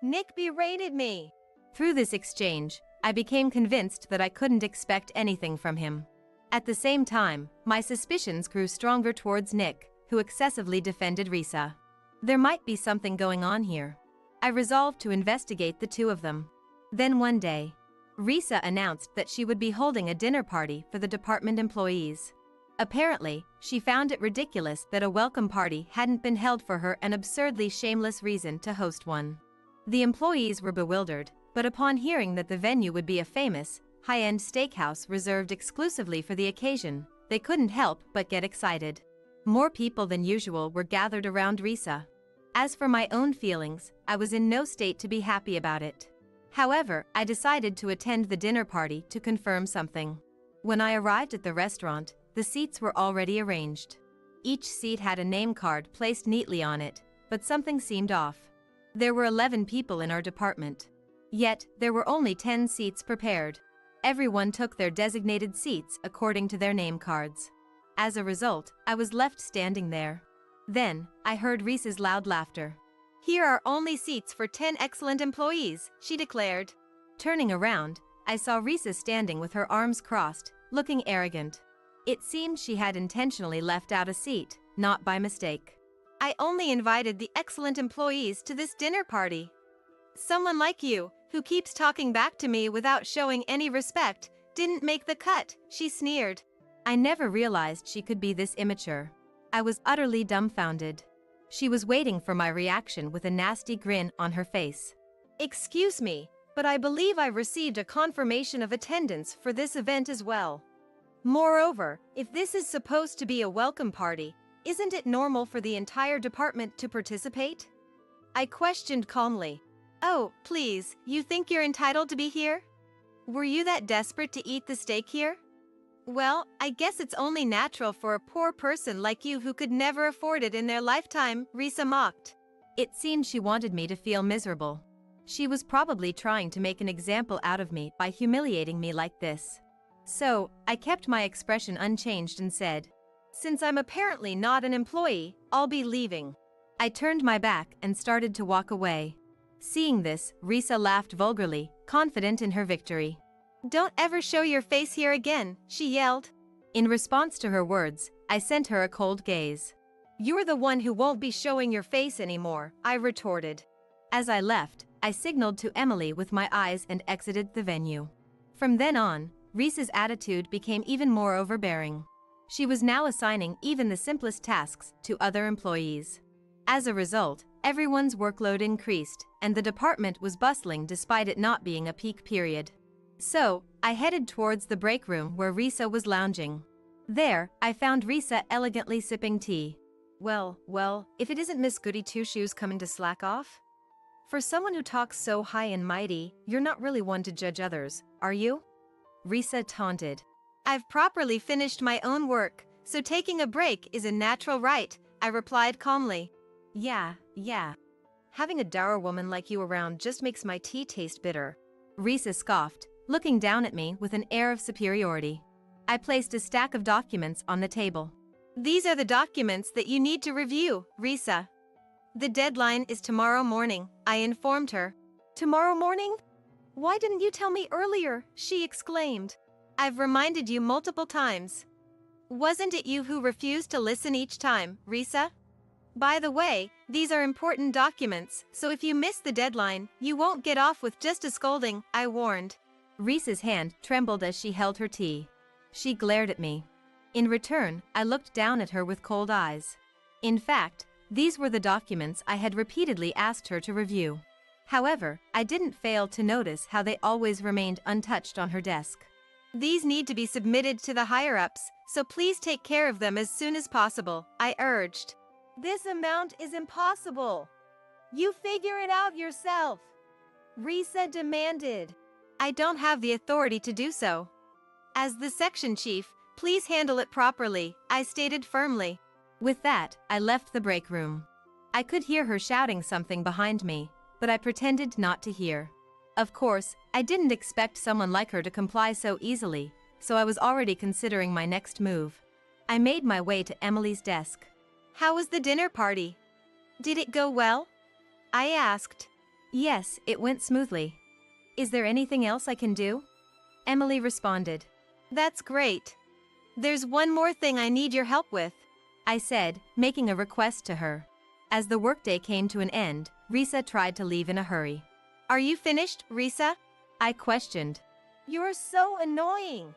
Nick berated me. Through this exchange, I became convinced that I couldn't expect anything from him. At the same time, my suspicions grew stronger towards Nick, who excessively defended Risa. There might be something going on here. I resolved to investigate the two of them. Then one day, Risa announced that she would be holding a dinner party for the department employees. Apparently, she found it ridiculous that a welcome party hadn't been held for her, an absurdly shameless reason to host one. The employees were bewildered, but upon hearing that the venue would be a famous, high-end steakhouse reserved exclusively for the occasion, they couldn't help but get excited. More people than usual were gathered around Risa. As for my own feelings, I was in no state to be happy about it. However, I decided to attend the dinner party to confirm something. When I arrived at the restaurant, the seats were already arranged. Each seat had a name card placed neatly on it, but something seemed off. There were 11 people in our department. Yet, there were only 10 seats prepared. Everyone took their designated seats according to their name cards. As a result, I was left standing there. Then, I heard Risa's loud laughter. Here are only seats for 10 excellent employees, she declared. Turning around, I saw Risa standing with her arms crossed, looking arrogant. It seemed she had intentionally left out a seat, not by mistake. I only invited the excellent employees to this dinner party. Someone like you, who keeps talking back to me without showing any respect, didn't make the cut, she sneered. I never realized she could be this immature. I was utterly dumbfounded. She was waiting for my reaction with a nasty grin on her face. Excuse me, but I believe I received a confirmation of attendance for this event as well. Moreover, if this is supposed to be a welcome party, isn't it normal for the entire department to participate? I questioned calmly. Oh, please, you think you're entitled to be here? Were you that desperate to eat the steak here? Well, I guess it's only natural for a poor person like you who could never afford it in their lifetime, Risa mocked. It seemed she wanted me to feel miserable. She was probably trying to make an example out of me by humiliating me like this. So, I kept my expression unchanged and said, since I'm apparently not an employee, I'll be leaving. I turned my back and started to walk away. Seeing this, Risa laughed vulgarly, confident in her victory. Don't ever show your face here again, she yelled. In response to her words, I sent her a cold gaze. You're the one who won't be showing your face anymore, I retorted. As I left, I signaled to Emily with my eyes and exited the venue. From then on, Risa's attitude became even more overbearing. She was now assigning even the simplest tasks to other employees. As a result, everyone's workload increased, and the department was bustling despite it not being a peak period. So, I headed towards the break room where Risa was lounging. There, I found Risa elegantly sipping tea. Well, if it isn't Miss Goody Two-Shoes coming to slack off? For someone who talks so high and mighty, you're not really one to judge others, are you? Risa taunted. I've properly finished my own work, so taking a break is a natural right, I replied calmly. Yeah. Having a dour woman like you around just makes my tea taste bitter. Risa scoffed, looking down at me with an air of superiority. I placed a stack of documents on the table. These are the documents that you need to review, Risa. The deadline is tomorrow morning, I informed her. Tomorrow morning? Why didn't you tell me earlier? She exclaimed. I've reminded you multiple times. Wasn't it you who refused to listen each time, Risa? By the way, these are important documents, so if you miss the deadline, you won't get off with just a scolding, I warned. Risa's hand trembled as she held her tea. She glared at me. In return, I looked down at her with cold eyes. In fact, these were the documents I had repeatedly asked her to review. However, I didn't fail to notice how they always remained untouched on her desk. These need to be submitted to the higher-ups, so please take care of them as soon as possible, I urged. This amount is impossible. You figure it out yourself, Risa demanded. I don't have the authority to do so. As the section chief, please handle it properly, I stated firmly. With that, I left the break room. I could hear her shouting something behind me, but I pretended not to hear. Of course, I didn't expect someone like her to comply so easily, so I was already considering my next move. I made my way to Emily's desk. How was the dinner party? Did it go well? I asked. Yes, it went smoothly. Is there anything else I can do? Emily responded. That's great. There's one more thing I need your help with, I said, making a request to her. As the workday came to an end, Risa tried to leave in a hurry. Are you finished, Risa? I questioned. You're so annoying.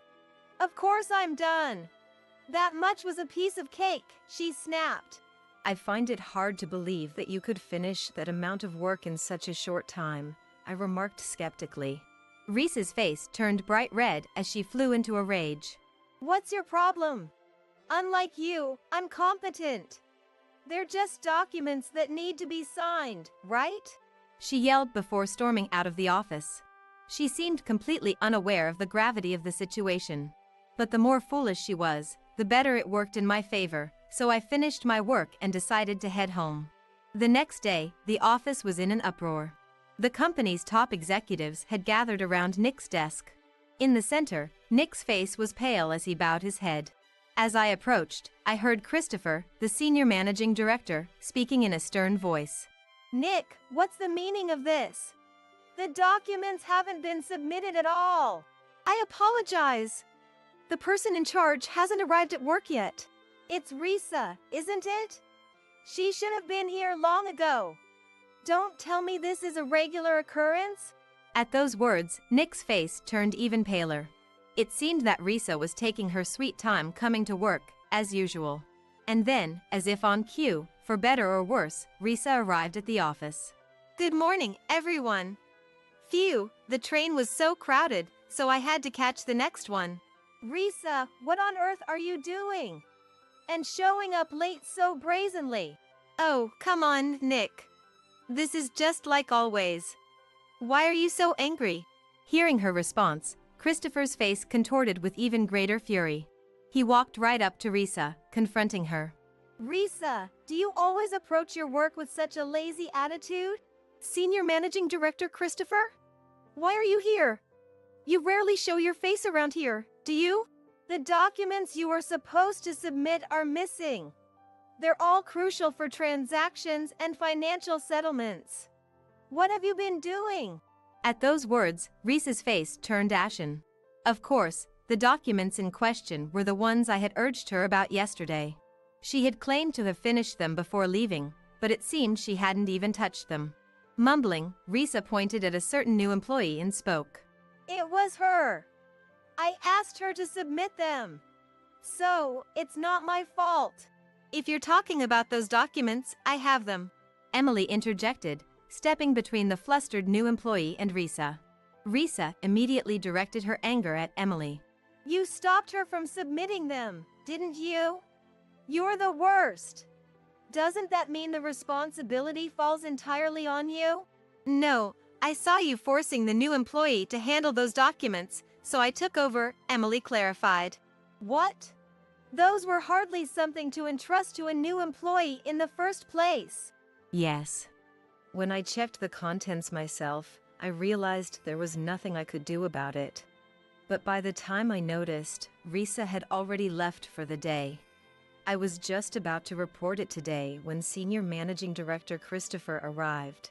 Of course I'm done. That much was a piece of cake, she snapped. I find it hard to believe that you could finish that amount of work in such a short time, I remarked skeptically. Risa's face turned bright red as she flew into a rage. What's your problem? Unlike you, I'm competent. They're just documents that need to be signed, right? She yelled before storming out of the office. She seemed completely unaware of the gravity of the situation. But the more foolish she was, the better it worked in my favor, so I finished my work and decided to head home. The next day, the office was in an uproar. The company's top executives had gathered around Nick's desk. In the center, Nick's face was pale as he bowed his head. As I approached, I heard Christopher, the senior managing director, speaking in a stern voice. Nick, what's the meaning of this? The documents haven't been submitted at all. I apologize. The person in charge hasn't arrived at work yet. It's Risa, isn't it? She should have been here long ago. Don't tell me this is a regular occurrence. At those words, Nick's face turned even paler. It seemed that Risa was taking her sweet time coming to work, as usual. And then, as if on cue, for better or worse, Risa arrived at the office. Good morning, everyone. Phew, the train was so crowded, so I had to catch the next one. Risa, what on earth are you doing? And showing up late so brazenly? Oh, come on, Nick. This is just like always. Why are you so angry? Hearing her response, Christopher's face contorted with even greater fury. He walked right up to Risa, confronting her. Risa, do you always approach your work with such a lazy attitude? Senior Managing Director Christopher? Why are you here? You rarely show your face around here, do you? The documents you were supposed to submit are missing. They're all crucial for transactions and financial settlements. What have you been doing? At those words, Risa's face turned ashen. Of course, the documents in question were the ones I had urged her about yesterday. She had claimed to have finished them before leaving, but it seemed she hadn't even touched them. Mumbling, Risa pointed at a certain new employee and spoke. It was her. I asked her to submit them. So, it's not my fault. If you're talking about those documents, I have them. Emily interjected, stepping between the flustered new employee and Risa. Risa immediately directed her anger at Emily. You stopped her from submitting them, didn't you? You're the worst. Doesn't that mean the responsibility falls entirely on you? No, I saw you forcing the new employee to handle those documents, so I took over, Emily clarified. What? Those were hardly something to entrust to a new employee in the first place. Yes. When I checked the contents myself, I realized there was nothing I could do about it. But by the time I noticed, Risa had already left for the day. I was just about to report it today when Senior Managing Director Christopher arrived.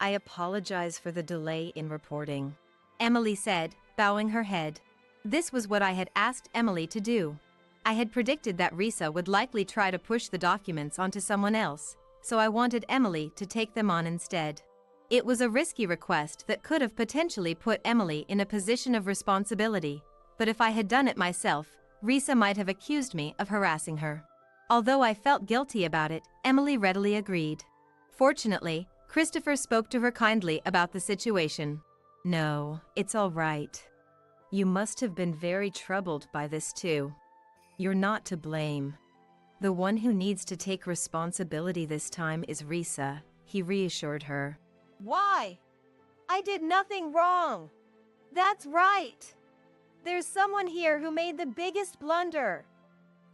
I apologize for the delay in reporting, Emily said, bowing her head. This was what I had asked Emily to do. I had predicted that Risa would likely try to push the documents onto someone else, so I wanted Emily to take them on instead. It was a risky request that could have potentially put Emily in a position of responsibility, but if I had done it myself, Risa might have accused me of harassing her. Although I felt guilty about it, Emily readily agreed. Fortunately, Christopher spoke to her kindly about the situation. No, it's all right. You must have been very troubled by this too. You're not to blame. The one who needs to take responsibility this time is Risa, he reassured her. Why? I did nothing wrong. That's right. There's someone here who made the biggest blunder.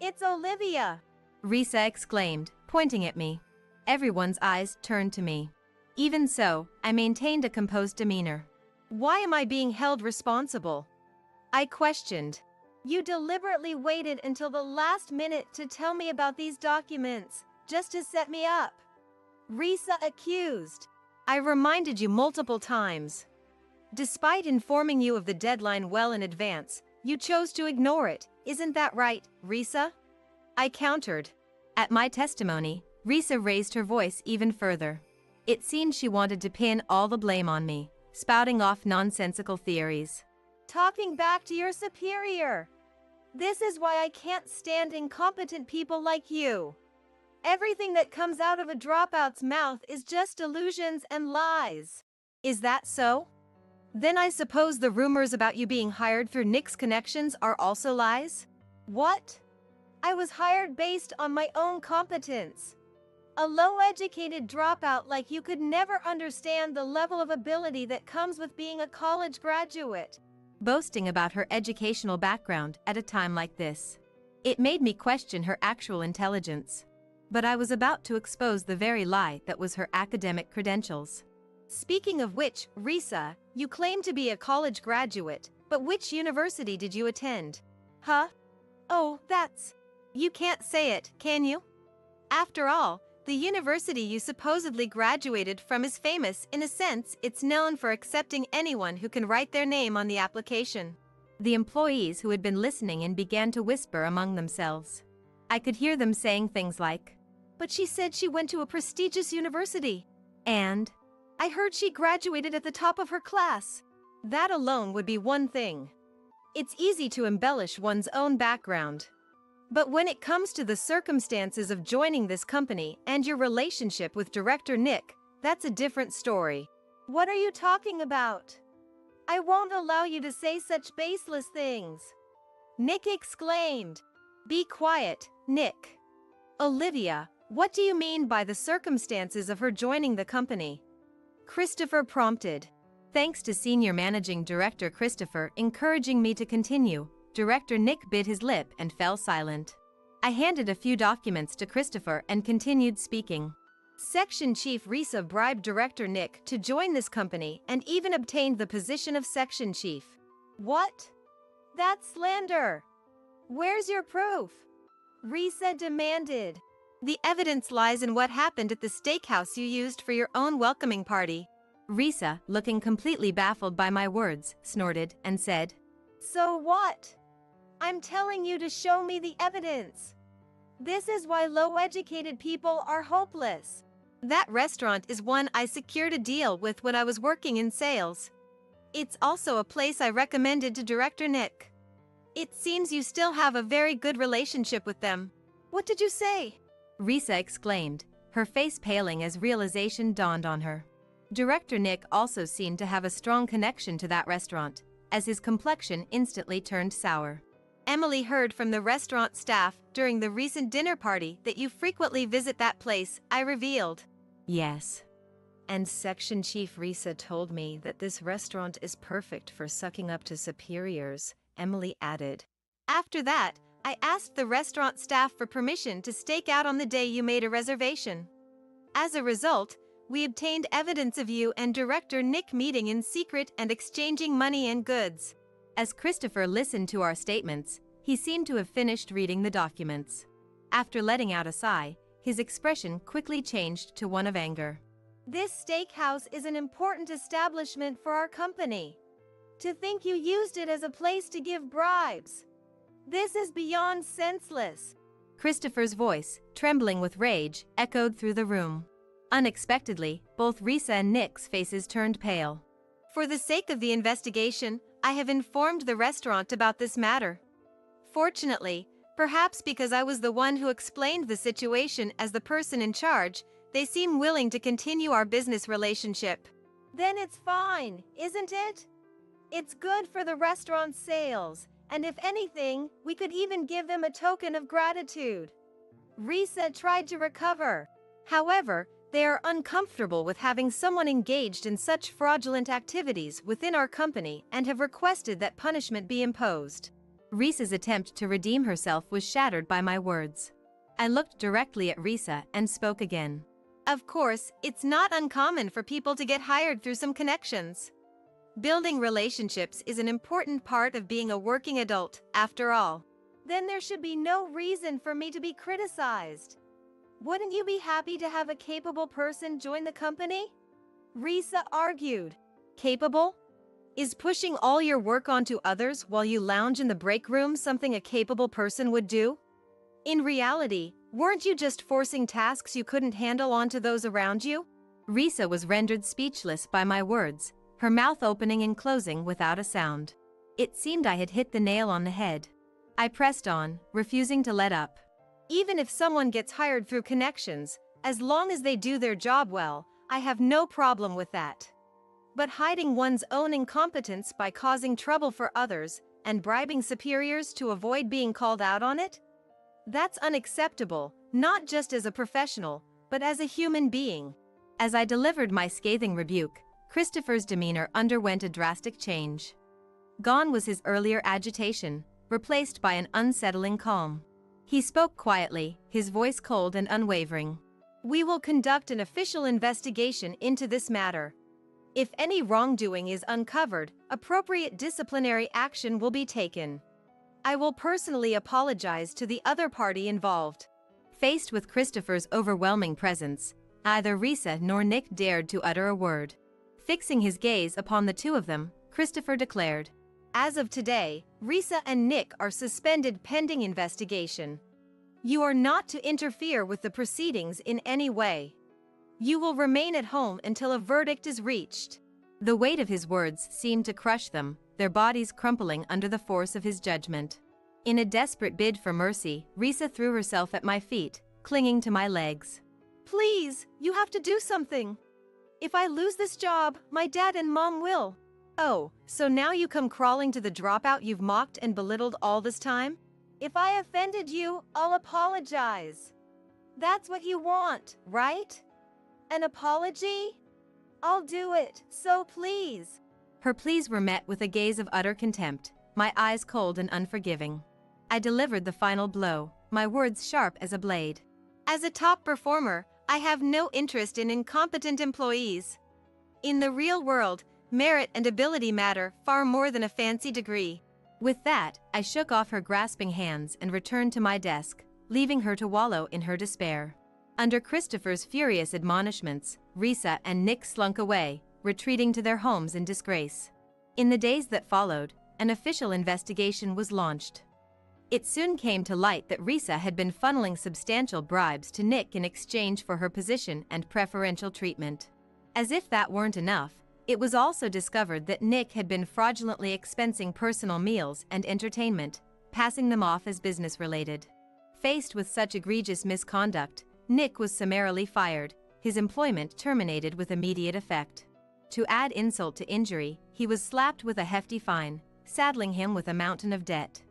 It's Olivia, Risa exclaimed, pointing at me. Everyone's eyes turned to me. Even so, I maintained a composed demeanor. Why am I being held responsible? I questioned. You deliberately waited until the last minute to tell me about these documents, just to set me up. Risa accused. I reminded you multiple times. Despite informing you of the deadline well in advance, you chose to ignore it. Isn't that right, Risa? I countered. At my testimony, Risa raised her voice even further. It seemed she wanted to pin all the blame on me, spouting off nonsensical theories. Talking back to your superior. This is why I can't stand incompetent people like you. Everything that comes out of a dropout's mouth is just illusions and lies. Is that so? Then I suppose the rumors about you being hired through Nick's connections are also lies? What? I was hired based on my own competence. A low-educated dropout like you could never understand the level of ability that comes with being a college graduate. Boasting about her educational background at a time like this. It made me question her actual intelligence. But I was about to expose the very lie that was her academic credentials. Speaking of which, Risa, you claim to be a college graduate, but which university did you attend? Huh? Oh, that's... You can't say it, can you? After all, the university you supposedly graduated from is famous. In a sense, it's known for accepting anyone who can write their name on the application. The employees who had been listening in began to whisper among themselves. I could hear them saying things like, "But she said she went to a prestigious university." And, "I heard she graduated at the top of her class." That alone would be one thing. It's easy to embellish one's own background. But when it comes to the circumstances of joining this company and your relationship with Director Nick, that's a different story. What are you talking about? I won't allow you to say such baseless things. Nick exclaimed. Be quiet, Nick. Olivia, what do you mean by the circumstances of her joining the company? Christopher prompted. Thanks to Senior Managing Director Christopher encouraging me to continue, Director Nick bit his lip and fell silent. I handed a few documents to Christopher and continued speaking. Section Chief Risa bribed Director Nick to join this company and even obtained the position of Section Chief. What? That's slander. Where's your proof? Risa demanded. The evidence lies in what happened at the steakhouse you used for your own welcoming party. Risa, looking completely baffled by my words, snorted and said, So what? I'm telling you to show me the evidence. This is why low-educated people are hopeless. That restaurant is one I secured a deal with when I was working in sales. It's also a place I recommended to Director Nick. It seems you still have a very good relationship with them. What did you say? Risa exclaimed, her face paling as realization dawned on her. Director Nick also seemed to have a strong connection to that restaurant, as his complexion instantly turned sour. Emily heard from the restaurant staff during the recent dinner party that you frequently visit that place, I revealed. Yes. And Section Chief Risa told me that this restaurant is perfect for sucking up to superiors, Emily added. After that, I asked the restaurant staff for permission to stake out on the day you made a reservation. As a result, we obtained evidence of you and Director Nick meeting in secret and exchanging money and goods. As Christopher listened to our statements, he seemed to have finished reading the documents. After letting out a sigh, his expression quickly changed to one of anger. This steakhouse is an important establishment for our company. To think you used it as a place to give bribes. This is beyond senseless. Christopher's voice, trembling with rage, echoed through the room. Unexpectedly, both Risa and Nick's faces turned pale. For the sake of the investigation, I have informed the restaurant about this matter. Fortunately, perhaps because I was the one who explained the situation as the person in charge, they seem willing to continue our business relationship. Then it's fine, isn't it? It's good for the restaurant's sales, and if anything, we could even give them a token of gratitude. Risa tried to recover. However, they are uncomfortable with having someone engaged in such fraudulent activities within our company and have requested that punishment be imposed. Risa's attempt to redeem herself was shattered by my words. I looked directly at Risa and spoke again. Of course, it's not uncommon for people to get hired through some connections. Building relationships is an important part of being a working adult, after all. Then there should be no reason for me to be criticized. Wouldn't you be happy to have a capable person join the company? Risa argued. Capable? Is pushing all your work onto others while you lounge in the break room something a capable person would do? In reality, weren't you just forcing tasks you couldn't handle onto those around you? Risa was rendered speechless by my words, her mouth opening and closing without a sound. It seemed I had hit the nail on the head. I pressed on, refusing to let up. Even if someone gets hired through connections, as long as they do their job well, I have no problem with that. But hiding one's own incompetence by causing trouble for others and bribing superiors to avoid being called out on it? That's unacceptable, not just as a professional, but as a human being. As I delivered my scathing rebuke, Christopher's demeanor underwent a drastic change. Gone was his earlier agitation, replaced by an unsettling calm. He spoke quietly, his voice cold and unwavering. We will conduct an official investigation into this matter. If any wrongdoing is uncovered, appropriate disciplinary action will be taken. I will personally apologize to the other party involved. Faced with Christopher's overwhelming presence, neither Risa nor Nick dared to utter a word. Fixing his gaze upon the two of them, Christopher declared, As of today, Risa and Nick are suspended pending investigation. You are not to interfere with the proceedings in any way. You will remain at home until a verdict is reached. The weight of his words seemed to crush them, their bodies crumpling under the force of his judgment. In a desperate bid for mercy, Risa threw herself at my feet, clinging to my legs. Please, you have to do something. If I lose this job, my dad and mom will. Oh, so now you come crawling to the dropout you've mocked and belittled all this time? If I offended you, I'll apologize. That's what you want, right? An apology? I'll do it, so please. Her pleas were met with a gaze of utter contempt, my eyes cold and unforgiving. I delivered the final blow, my words sharp as a blade. As a top performer, I have no interest in incompetent employees. In the real world, merit and ability matter far more than a fancy degree. With that, I shook off her grasping hands and returned to my desk, leaving her to wallow in her despair. Under Christopher's furious admonishments, Risa and Nick slunk away, retreating to their homes in disgrace. In the days that followed, an official investigation was launched. It soon came to light that Risa had been funneling substantial bribes to Nick in exchange for her position and preferential treatment. As if that weren't enough, It was also discovered that Nick had been fraudulently expensing personal meals and entertainment, passing them off as business-related. Faced with such egregious misconduct, Nick was summarily fired, his employment terminated with immediate effect. To add insult to injury, he was slapped with a hefty fine, saddling him with a mountain of debt.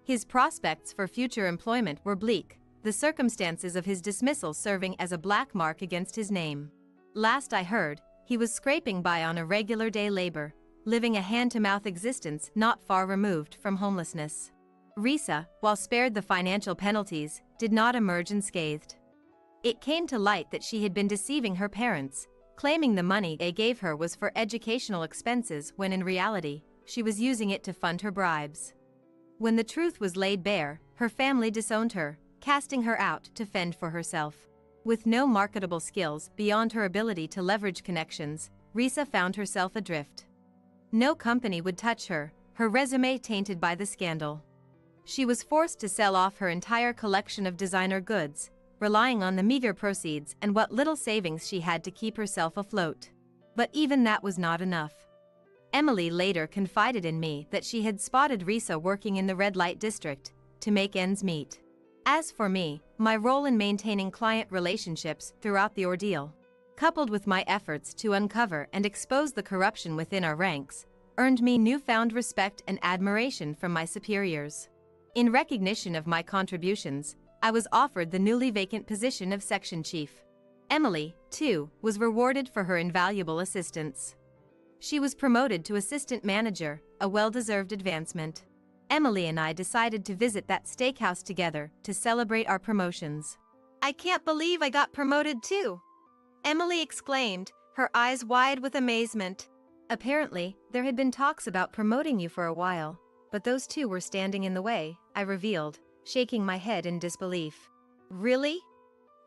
His prospects for future employment were bleak, the circumstances of his dismissal serving as a black mark against his name. Last I heard, he was scraping by on a regular day labor, living a hand-to-mouth existence not far removed from homelessness. Risa, while spared the financial penalties, did not emerge unscathed. It came to light that she had been deceiving her parents, claiming the money they gave her was for educational expenses when in reality, she was using it to fund her bribes. When the truth was laid bare, her family disowned her, casting her out to fend for herself. With no marketable skills beyond her ability to leverage connections, Risa found herself adrift. No company would touch her, her resume tainted by the scandal. She was forced to sell off her entire collection of designer goods, relying on the meager proceeds and what little savings she had to keep herself afloat. But even that was not enough. Emily later confided in me that she had spotted Risa working in the red light district to make ends meet. As for me, my role in maintaining client relationships throughout the ordeal, coupled with my efforts to uncover and expose the corruption within our ranks, earned me newfound respect and admiration from my superiors. In recognition of my contributions, I was offered the newly vacant position of section chief. Emily, too, was rewarded for her invaluable assistance. She was promoted to assistant manager, a well-deserved advancement. Emily and I decided to visit that steakhouse together to celebrate our promotions. "I can't believe I got promoted too!" Emily exclaimed, her eyes wide with amazement. "Apparently, there had been talks about promoting you for a while, but those two were standing in the way," I revealed, shaking my head in disbelief. "Really?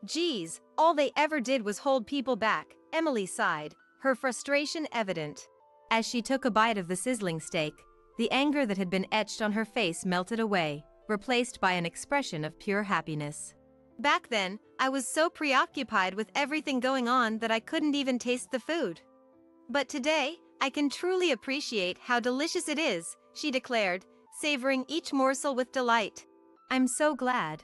Geez, all they ever did was hold people back," Emily sighed, her frustration evident. As she took a bite of the sizzling steak, the anger that had been etched on her face melted away, replaced by an expression of pure happiness. "Back then, I was so preoccupied with everything going on that I couldn't even taste the food. But today, I can truly appreciate how delicious it is," she declared, savoring each morsel with delight. "I'm so glad.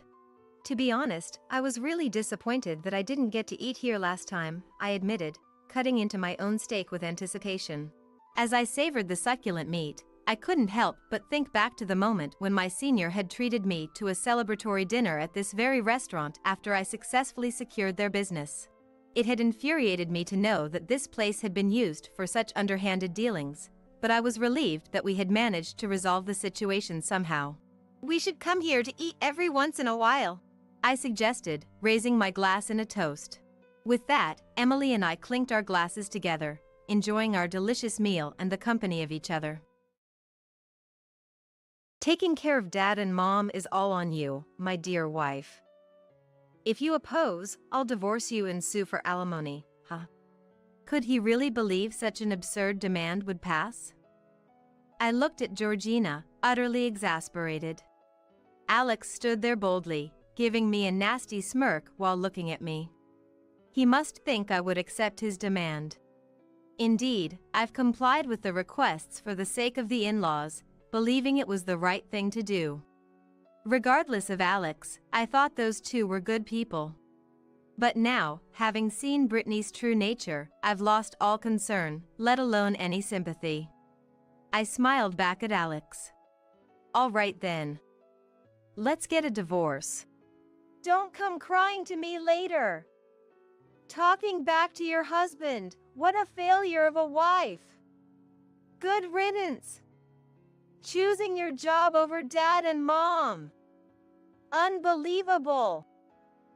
To be honest, I was really disappointed that I didn't get to eat here last time," I admitted, cutting into my own steak with anticipation. As I savored the succulent meat, I couldn't help but think back to the moment when my senior had treated me to a celebratory dinner at this very restaurant after I successfully secured their business. It had infuriated me to know that this place had been used for such underhanded dealings, but I was relieved that we had managed to resolve the situation somehow. "We should come here to eat every once in a while," I suggested, raising my glass in a toast. With that, Emily and I clinked our glasses together, enjoying our delicious meal and the company of each other. "Taking care of Dad and Mom is all on you, my dear wife. If you oppose, I'll divorce you and sue for alimony, huh?" Could he really believe such an absurd demand would pass? I looked at Georgina, utterly exasperated. Alex stood there boldly, giving me a nasty smirk while looking at me. He must think I would accept his demand. Indeed, I've complied with the requests for the sake of the in-laws, believing it was the right thing to do. Regardless of Alex, I thought those two were good people. But now, having seen Brittany's true nature, I've lost all concern, let alone any sympathy. I smiled back at Alex. "All right then. Let's get a divorce. Don't come crying to me later. Talking back to your husband, what a failure of a wife. Good riddance. Choosing your job over Dad and Mom. Unbelievable."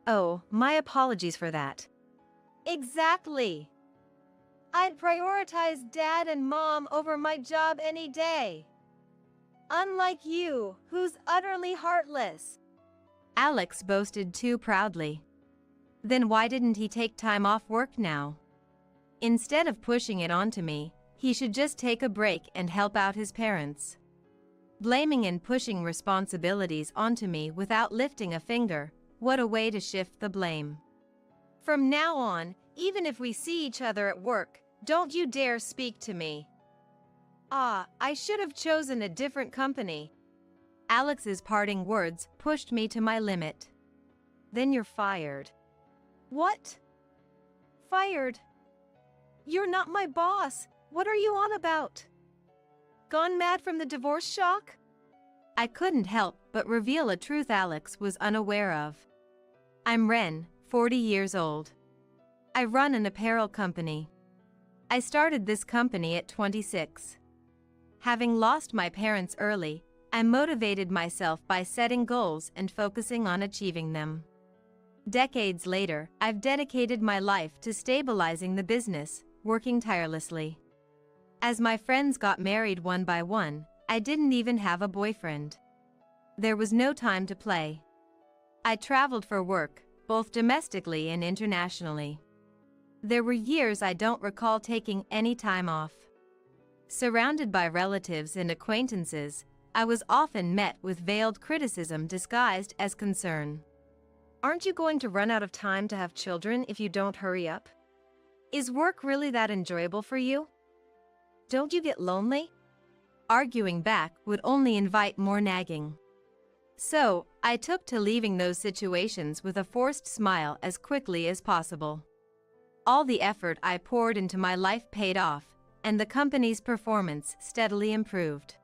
"Oh, my apologies for that." "Exactly. I'd prioritize Dad and Mom over my job any day. Unlike you, who's utterly heartless." Alex boasted too proudly. Then why didn't he take time off work now? Instead of pushing it onto me, he should just take a break and help out his parents. Blaming and pushing responsibilities onto me without lifting a finger, what a way to shift the blame. From now on, even if we see each other at work, Don't you dare speak to me. Ah, I should have chosen a different company. Alex's parting words pushed me to my limit. Then you're fired. What? Fired? You're not my boss. What are you on about? Gone mad from the divorce shock? I couldn't help but reveal a truth Alex was unaware of. I'm Ren, 40 years old. I run an apparel company. I started this company at 26. Having lost my parents early, I motivated myself by setting goals and focusing on achieving them. Decades later, I've dedicated my life to stabilizing the business, working tirelessly. As my friends got married one by one, I didn't even have a boyfriend. There was no time to play. I traveled for work, both domestically and internationally. There were years I don't recall taking any time off. Surrounded by relatives and acquaintances, I was often met with veiled criticism disguised as concern. Aren't you going to run out of time to have children if you don't hurry up? Is work really that enjoyable for you? Don't you get lonely? Arguing back would only invite more nagging. So, I took to leaving those situations with a forced smile as quickly as possible. All the effort I poured into my life paid off, and the company's performance steadily improved.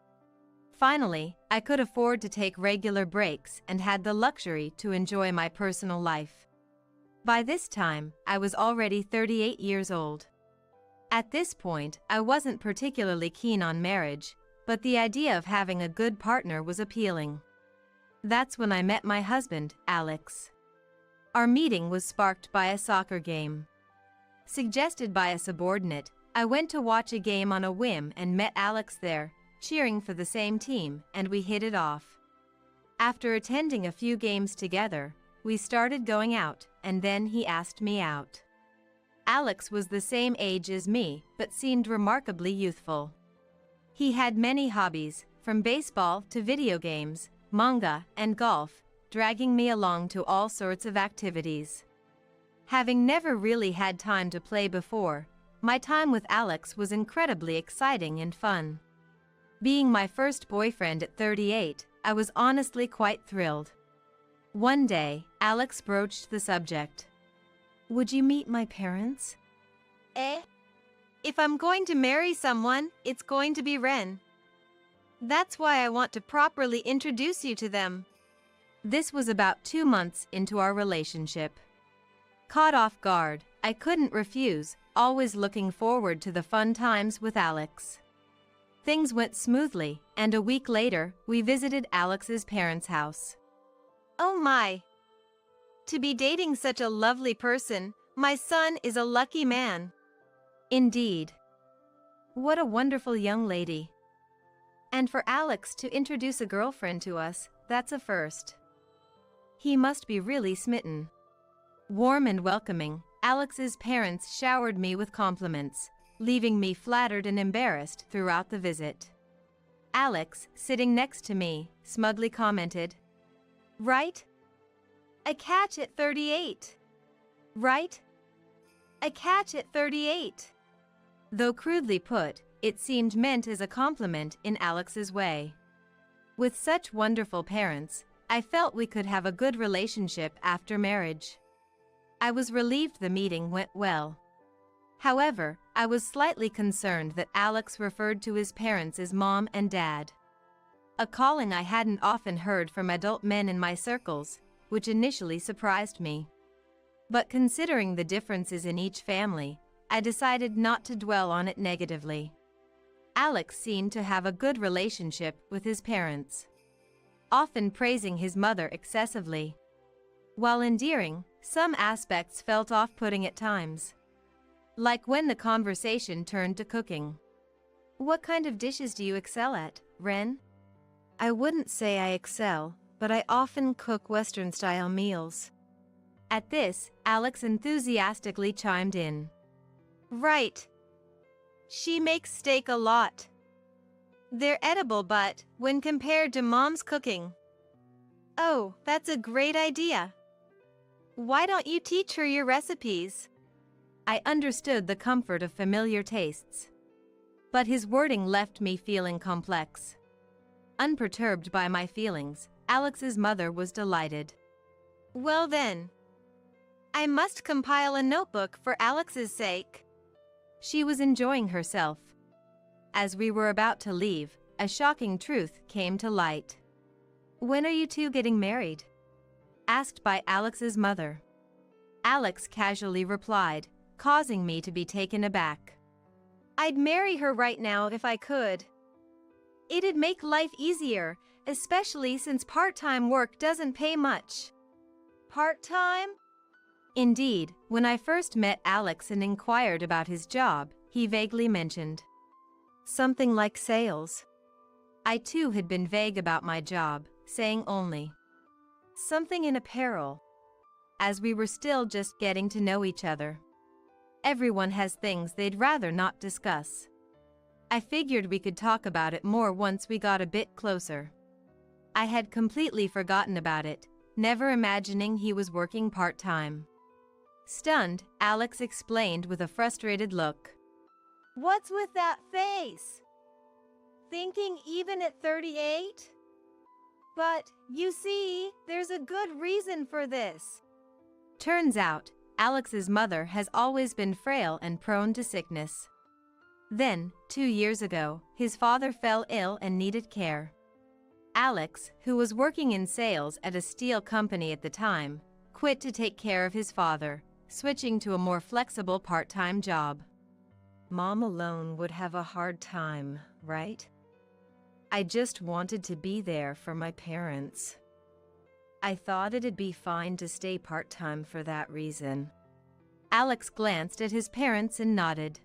Finally, I could afford to take regular breaks and had the luxury to enjoy my personal life. By this time, I was already 38 years old. At this point, I wasn't particularly keen on marriage, but the idea of having a good partner was appealing. That's when I met my husband, Alex. Our meeting was sparked by a soccer game. Suggested by a subordinate, I went to watch a game on a whim and met Alex there, cheering for the same team, and we hit it off. After attending a few games together, we started going out, and then he asked me out. Alex was the same age as me, but seemed remarkably youthful. He had many hobbies, from baseball to video games, manga, and golf, dragging me along to all sorts of activities. Having never really had time to play before, my time with Alex was incredibly exciting and fun. Being my first boyfriend at 38, I was honestly quite thrilled. One day, Alex broached the subject. Would you meet my parents? If I'm going to marry someone, it's going to be Ren. That's why I want to properly introduce you to them. This was about 2 months into our relationship. Caught off guard, I couldn't refuse, always looking forward to the fun times with Alex. Things went smoothly, and a week later, we visited Alex's parents' house. Oh my! To be dating such a lovely person, my son is a lucky man. Indeed. What a wonderful young lady. And for Alex to introduce a girlfriend to us, that's a first. He must be really smitten. Warm and welcoming, Alex's parents showered me with compliments, leaving me flattered and embarrassed throughout the visit. Alex, sitting next to me, smugly commented, "Right? A catch at 38. Right? A catch at 38. Though crudely put, it seemed meant as a compliment in Alex's way. With such wonderful parents, I felt we could have a good relationship after marriage. I was relieved the meeting went well. However, I was slightly concerned that Alex referred to his parents as mom and dad. A calling I hadn't often heard from adult men in my circles, which initially surprised me. But considering the differences in each family, I decided not to dwell on it negatively. Alex seemed to have a good relationship with his parents, often praising his mother excessively. While endearing, some aspects felt off-putting at times. Like when the conversation turned to cooking. What kind of dishes do you excel at, Ren? I wouldn't say I excel, but I often cook Western-style meals. At this, Alex enthusiastically chimed in. Right. She makes steak a lot. They're edible, but when compared to Mom's cooking. Oh, that's a great idea. Why don't you teach her your recipes? I understood the comfort of familiar tastes. But his wording left me feeling complex. Unperturbed by my feelings, Alex's mother was delighted. Well then, I must compile a notebook for Alex's sake. She was enjoying herself. As we were about to leave, a shocking truth came to light. When are you two getting married? Asked by Alex's mother. Alex casually replied, causing me to be taken aback. I'd marry her right now if I could. It'd make life easier, especially since part-time work doesn't pay much. Part-time? Indeed, when I first met Alex and inquired about his job, he vaguely mentioned something like sales. I too had been vague about my job, saying only something in apparel, as we were still just getting to know each other. Everyone has things they'd rather not discuss. I figured we could talk about it more once we got a bit closer. I had completely forgotten about it, never imagining he was working part-time. Stunned, Alex explained with a frustrated look. What's with that face? Thinking even at 38? But, you see, there's a good reason for this. Turns out, Alex's mother has always been frail and prone to sickness. Then, 2 years ago, his father fell ill and needed care. Alex, who was working in sales at a steel company at the time, quit to take care of his father, switching to a more flexible part-time job. Mom alone would have a hard time, right? I just wanted to be there for my parents. I thought it'd be fine to stay part-time for that reason. Alex glanced at his parents and nodded.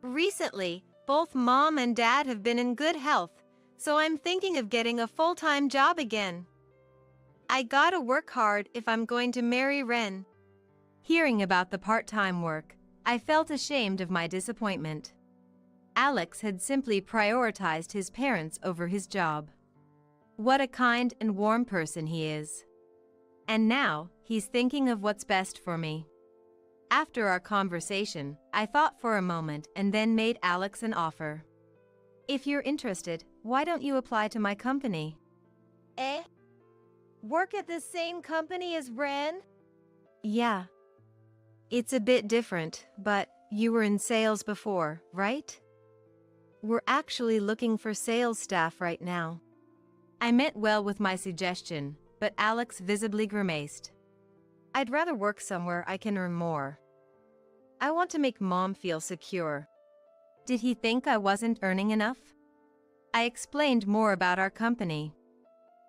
Recently, both Mom and Dad have been in good health, so I'm thinking of getting a full-time job again. I gotta work hard if I'm going to marry Ren. Hearing about the part-time work, I felt ashamed of my disappointment. Alex had simply prioritized his parents over his job. What a kind and warm person he is. And now, he's thinking of what's best for me. After our conversation, I thought for a moment and then made Alex an offer. If you're interested, why don't you apply to my company? Eh? Work at the same company as Ren? Yeah. It's a bit different, but you were in sales before, right? We're actually looking for sales staff right now. I meant well with my suggestion, but Alex visibly grimaced. I'd rather work somewhere I can earn more. I want to make Mom feel secure. Did he think I wasn't earning enough? I explained more about our company.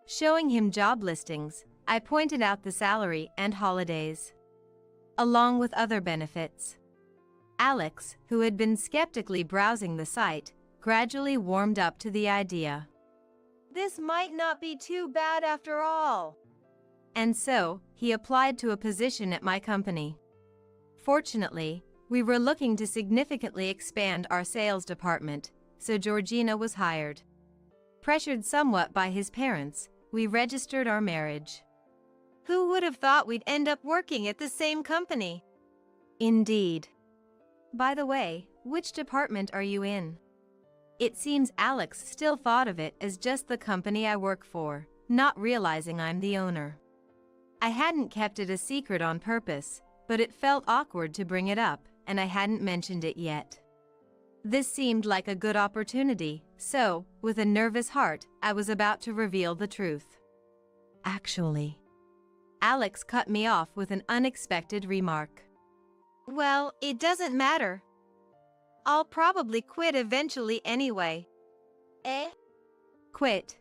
Showing him job listings, I pointed out the salary and holidays, along with other benefits. Alex, who had been skeptically browsing the site, gradually warmed up to the idea. This might not be too bad after all. And so, he applied to a position at my company. Fortunately, we were looking to significantly expand our sales department, so Georgina was hired. Pressured somewhat by his parents, we registered our marriage. Who would have thought we'd end up working at the same company? Indeed. By the way, which department are you in? It seems Alex still thought of it as just the company I work for, not realizing I'm the owner. I hadn't kept it a secret on purpose, but it felt awkward to bring it up, and I hadn't mentioned it yet. This seemed like a good opportunity, so, with a nervous heart, I was about to reveal the truth. Actually, Alex cut me off with an unexpected remark. Well, it doesn't matter. I'll probably quit eventually anyway. Eh? Quit.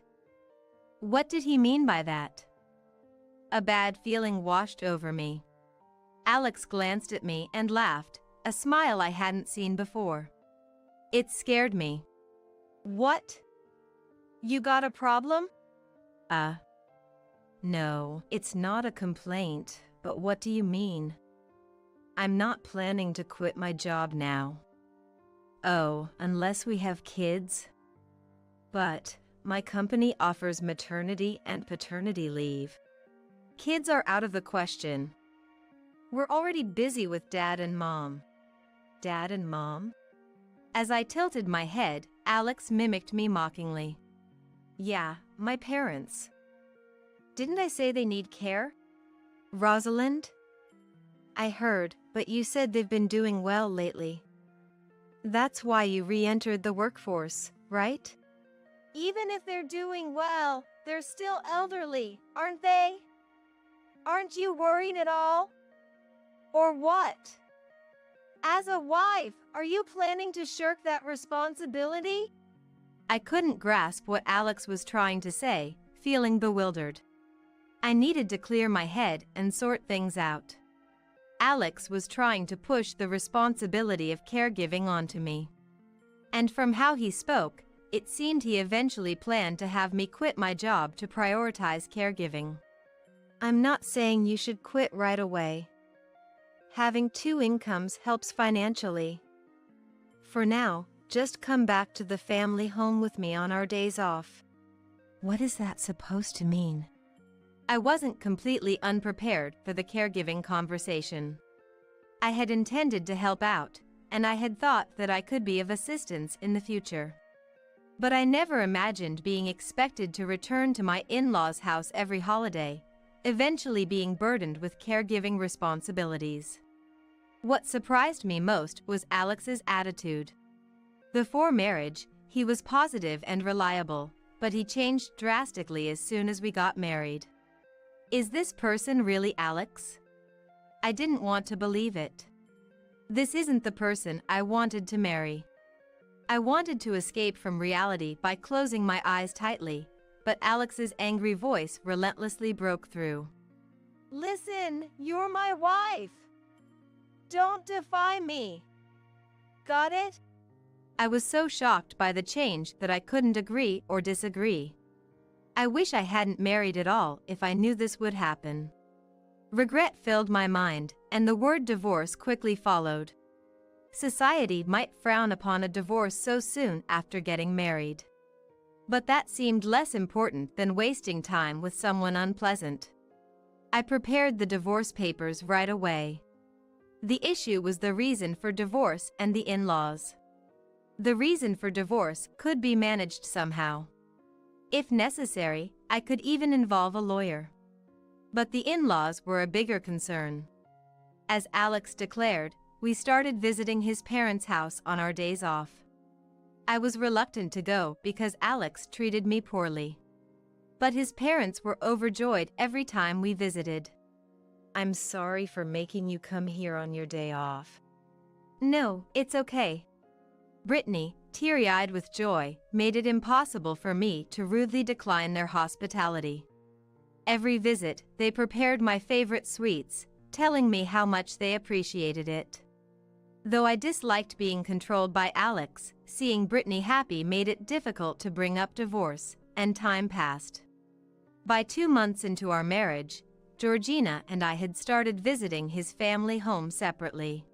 What did he mean by that? A bad feeling washed over me. Alex glanced at me and laughed, a smile I hadn't seen before. It scared me. What? You got a problem? No, it's not a complaint, but what do you mean? I'm not planning to quit my job now. Oh, unless we have kids? But my company offers maternity and paternity leave. Kids are out of the question. We're already busy with Dad and Mom. Dad and Mom? As I tilted my head, Alex mimicked me mockingly. Yeah, my parents. Didn't I say they need care? Rosalind? I heard, but you said they've been doing well lately. That's why you re-entered the workforce, right? Even if they're doing well, they're still elderly, aren't they? Aren't you worried at all? Or what? As a wife, are you planning to shirk that responsibility? I couldn't grasp what Alex was trying to say, feeling bewildered. I needed to clear my head and sort things out. Alex was trying to push the responsibility of caregiving onto me. And from how he spoke, it seemed he eventually planned to have me quit my job to prioritize caregiving. I'm not saying you should quit right away. Having two incomes helps financially. For now, just come back to the family home with me on our days off. What is that supposed to mean? I wasn't completely unprepared for the caregiving conversation. I had intended to help out, and I had thought that I could be of assistance in the future. But I never imagined being expected to return to my in-laws' house every holiday, eventually being burdened with caregiving responsibilities. What surprised me most was Alex's attitude. Before marriage, he was positive and reliable, but he changed drastically as soon as we got married. Is this person really Alex? I didn't want to believe it. This isn't the person I wanted to marry. I wanted to escape from reality by closing my eyes tightly, but Alex's angry voice relentlessly broke through. Listen, you're my wife. Don't defy me. Got it? I was so shocked by the change that I couldn't agree or disagree. I wish I hadn't married at all if I knew this would happen. Regret filled my mind, and the word divorce quickly followed. Society might frown upon a divorce so soon after getting married. But that seemed less important than wasting time with someone unpleasant. I prepared the divorce papers right away. The issue was the reason for divorce and the in-laws. The reason for divorce could be managed somehow. If necessary, I could even involve a lawyer. But the in-laws were a bigger concern. As Alex declared, we started visiting his parents' house on our days off. I was reluctant to go because Alex treated me poorly. But his parents were overjoyed every time we visited. I'm sorry for making you come here on your day off. No, it's okay. Brittany, teary-eyed with joy, made it impossible for me to rudely decline their hospitality. Every visit, they prepared my favorite sweets, telling me how much they appreciated it. Though I disliked being controlled by Alex, seeing Brittany happy made it difficult to bring up divorce, and time passed. By 2 months into our marriage, Georgina and I had started visiting his family home separately.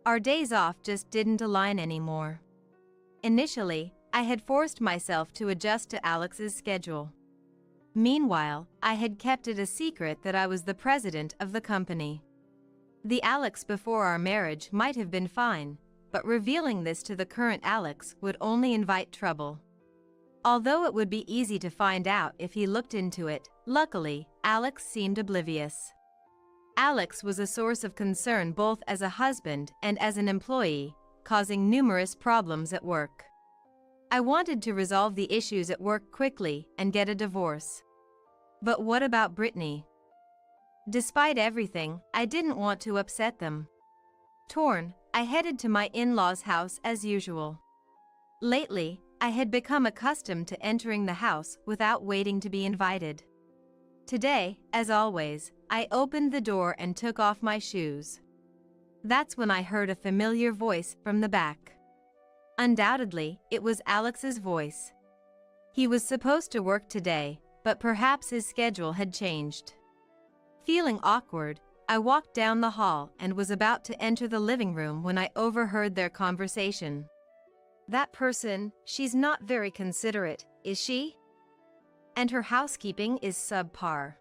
Our days off just didn't align anymore. Initially, I had forced myself to adjust to Alex's schedule. Meanwhile, I had kept it a secret that I was the president of the company. The Alex before our marriage might have been fine, but revealing this to the current Alex would only invite trouble. Although it would be easy to find out if he looked into it, luckily, Alex seemed oblivious. Alex was a source of concern both as a husband and as an employee, causing numerous problems at work. I wanted to resolve the issues at work quickly and get a divorce. But what about Brittany? Despite everything, I didn't want to upset them. Torn, I headed to my in-laws' house as usual. Lately, I had become accustomed to entering the house without waiting to be invited. Today, as always, I opened the door and took off my shoes. That's when I heard a familiar voice from the back. Undoubtedly, it was Alex's voice. He was supposed to work today, but perhaps his schedule had changed. Feeling awkward, I walked down the hall and was about to enter the living room when I overheard their conversation. That person, she's not very considerate, is she? And her housekeeping is subpar.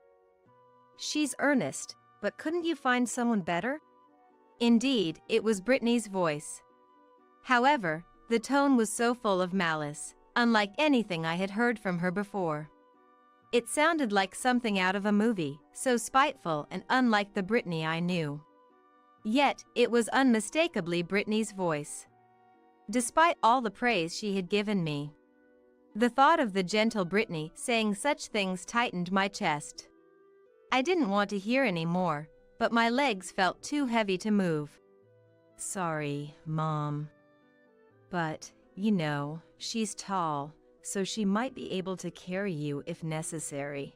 She's earnest, but couldn't you find someone better? Indeed, it was Brittany's voice. However, the tone was so full of malice, unlike anything I had heard from her before. It sounded like something out of a movie, so spiteful and unlike the Brittany I knew. Yet, it was unmistakably Brittany's voice. Despite all the praise she had given me, the thought of the gentle Brittany saying such things tightened my chest. I didn't want to hear any more, but my legs felt too heavy to move. "Sorry, Mom. But, she's tall, so she might be able to carry you if necessary.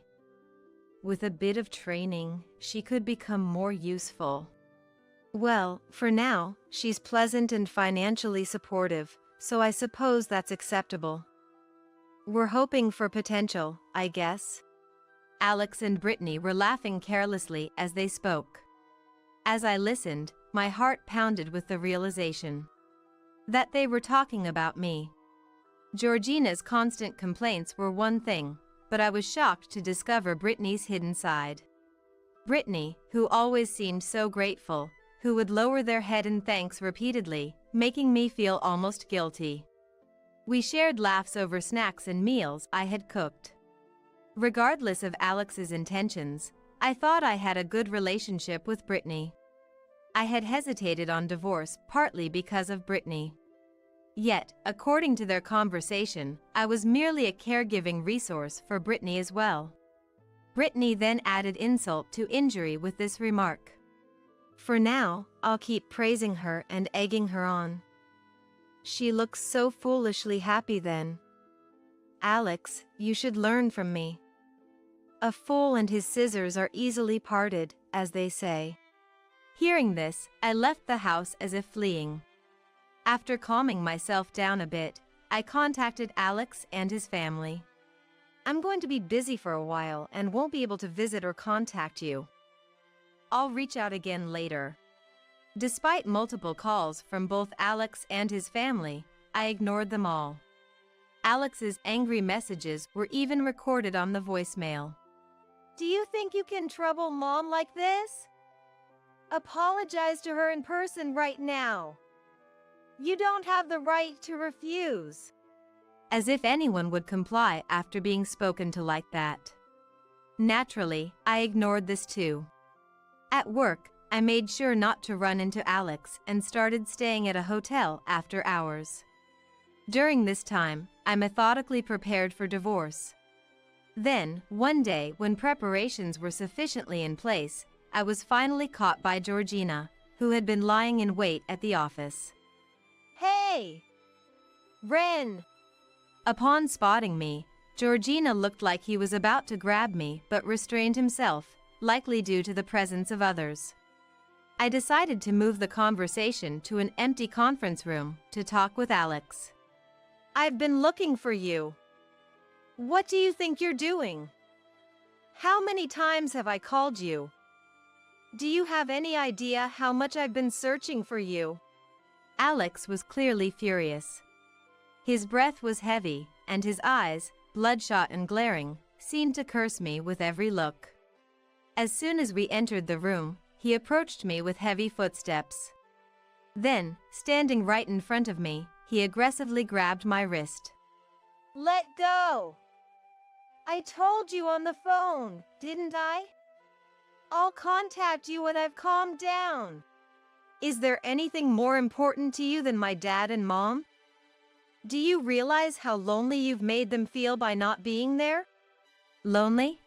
With a bit of training, she could become more useful." Well, for now, she's pleasant and financially supportive, so I suppose that's acceptable. We're hoping for potential, I guess. Alex and Brittany were laughing carelessly as they spoke. As I listened, my heart pounded with the realization that they were talking about me. Georgina's constant complaints were one thing, but I was shocked to discover Brittany's hidden side. Brittany, who always seemed so grateful, who would lower their head in thanks repeatedly, making me feel almost guilty. We shared laughs over snacks and meals I had cooked. Regardless of Alex's intentions, I thought I had a good relationship with Brittany. I had hesitated on divorce partly because of Brittany. Yet, according to their conversation, I was merely a caregiving resource for Brittany as well. Brittany then added insult to injury with this remark. "For now, I'll keep praising her and egging her on. She looks so foolishly happy then. Alex, you should learn from me. A fool and his scissors are easily parted, as they say." Hearing this, I left the house as if fleeing. After calming myself down a bit, I contacted Alex and his family. "I'm going to be busy for a while and won't be able to visit or contact you. I'll reach out again later." Despite multiple calls from both Alex and his family, I ignored them all. Alex's angry messages were even recorded on the voicemail. "Do you think you can trouble Mom like this? Apologize to her in person right now. You don't have the right to refuse." As if anyone would comply after being spoken to like that. Naturally, I ignored this too. At work, I made sure not to run into Alex and started staying at a hotel after hours. During this time, I methodically prepared for divorce. Then, one day when preparations were sufficiently in place, I was finally caught by Georgina, who had been lying in wait at the office. "Hey! Ren!" Upon spotting me, Georgina looked like he was about to grab me but restrained himself, likely due to the presence of others. I decided to move the conversation to an empty conference room to talk with Alex. "I've been looking for you. What do you think you're doing? How many times have I called you? Do you have any idea how much I've been searching for you?" Alex was clearly furious. His breath was heavy, and his eyes, bloodshot and glaring, seemed to curse me with every look. As soon as we entered the room, he approached me with heavy footsteps. Then, standing right in front of me, he aggressively grabbed my wrist. "Let go! I told you on the phone, didn't I? I'll contact you when I've calmed down. Is there anything more important to you than my dad and mom? Do you realize how lonely you've made them feel by not being there?" Lonely?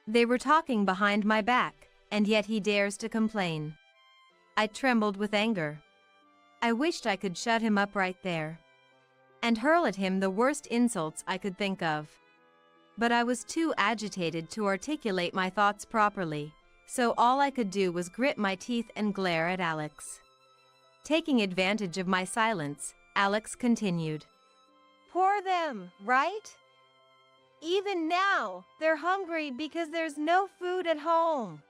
They were talking behind my back, and yet he dares to complain. I trembled with anger. I wished I could shut him up right there and hurl at him the worst insults I could think of. But I was too agitated to articulate my thoughts properly, so all I could do was grit my teeth and glare at Alex. Taking advantage of my silence, Alex continued. "Poor them, right? Even now, they're hungry because there's no food at home.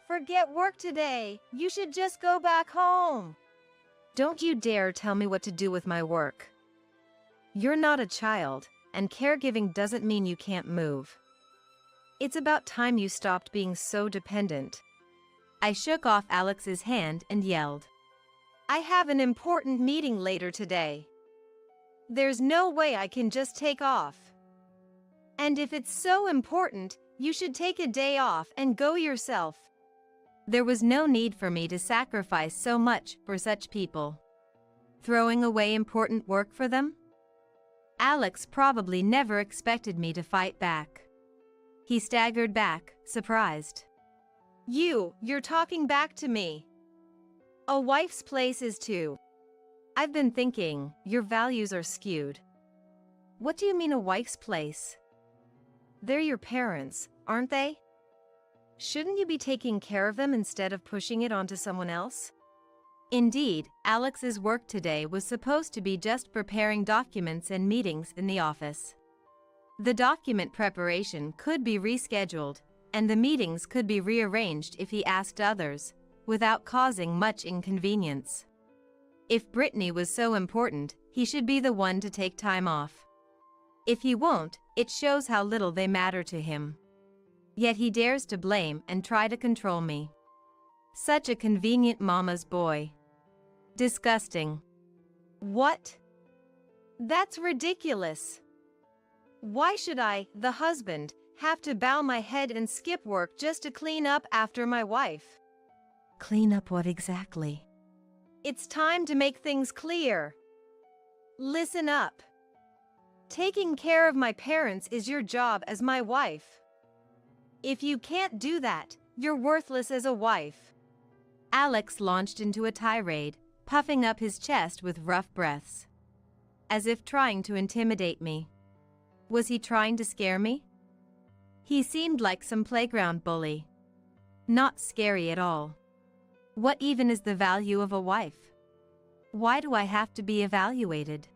Forget work today. You should just go back home." "Don't you dare tell me what to do with my work. You're not a child, and caregiving doesn't mean you can't move. It's about time you stopped being so dependent." I shook off Alex's hand and yelled, "I have an important meeting later today. There's no way I can just take off. And if it's so important, you should take a day off and go yourself." There was no need for me to sacrifice so much for such people. Throwing away important work for them? Alex probably never expected me to fight back. He staggered back, surprised. You're talking back to me. A wife's place is too. I've been thinking, your values are skewed. What do you mean a wife's place? They're your parents, aren't they? Shouldn't you be taking care of them instead of pushing it onto someone else? Indeed, Alex's work today was supposed to be just preparing documents and meetings in the office. The document preparation could be rescheduled, and the meetings could be rearranged if he asked others, without causing much inconvenience. If Brittany was so important, he should be the one to take time off. If he won't, it shows how little they matter to him. Yet he dares to blame and try to control me. Such a convenient mama's boy. Disgusting. What? That's ridiculous. Why should I, the husband, have to bow my head and skip work just to clean up after my wife? Clean up what exactly? It's time to make things clear. Listen up. Taking care of my parents is your job as my wife. If you can't do that, you're worthless as a wife. Alex launched into a tirade, puffing up his chest with rough breaths. As if trying to intimidate me. Was he trying to scare me? He seemed like some playground bully. Not scary at all. What even is the value of a wife? Why do I have to be evaluated?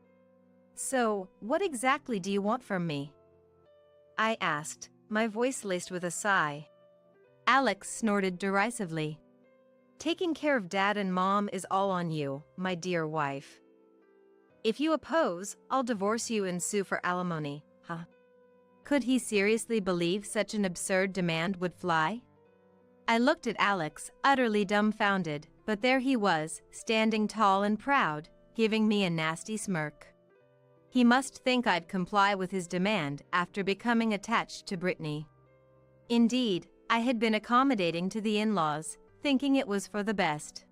So, what exactly do you want from me? I asked, my voice laced with a sigh. Alex snorted derisively. Taking care of Dad and Mom is all on you, my dear wife. If you oppose, I'll divorce you and sue for alimony, huh? Could he seriously believe such an absurd demand would fly? I looked at Alex, utterly dumbfounded, but there he was, standing tall and proud, giving me a nasty smirk. He must think I'd comply with his demand after becoming attached to Brittany. Indeed, I had been accommodating to the in-laws, thinking it was for the best.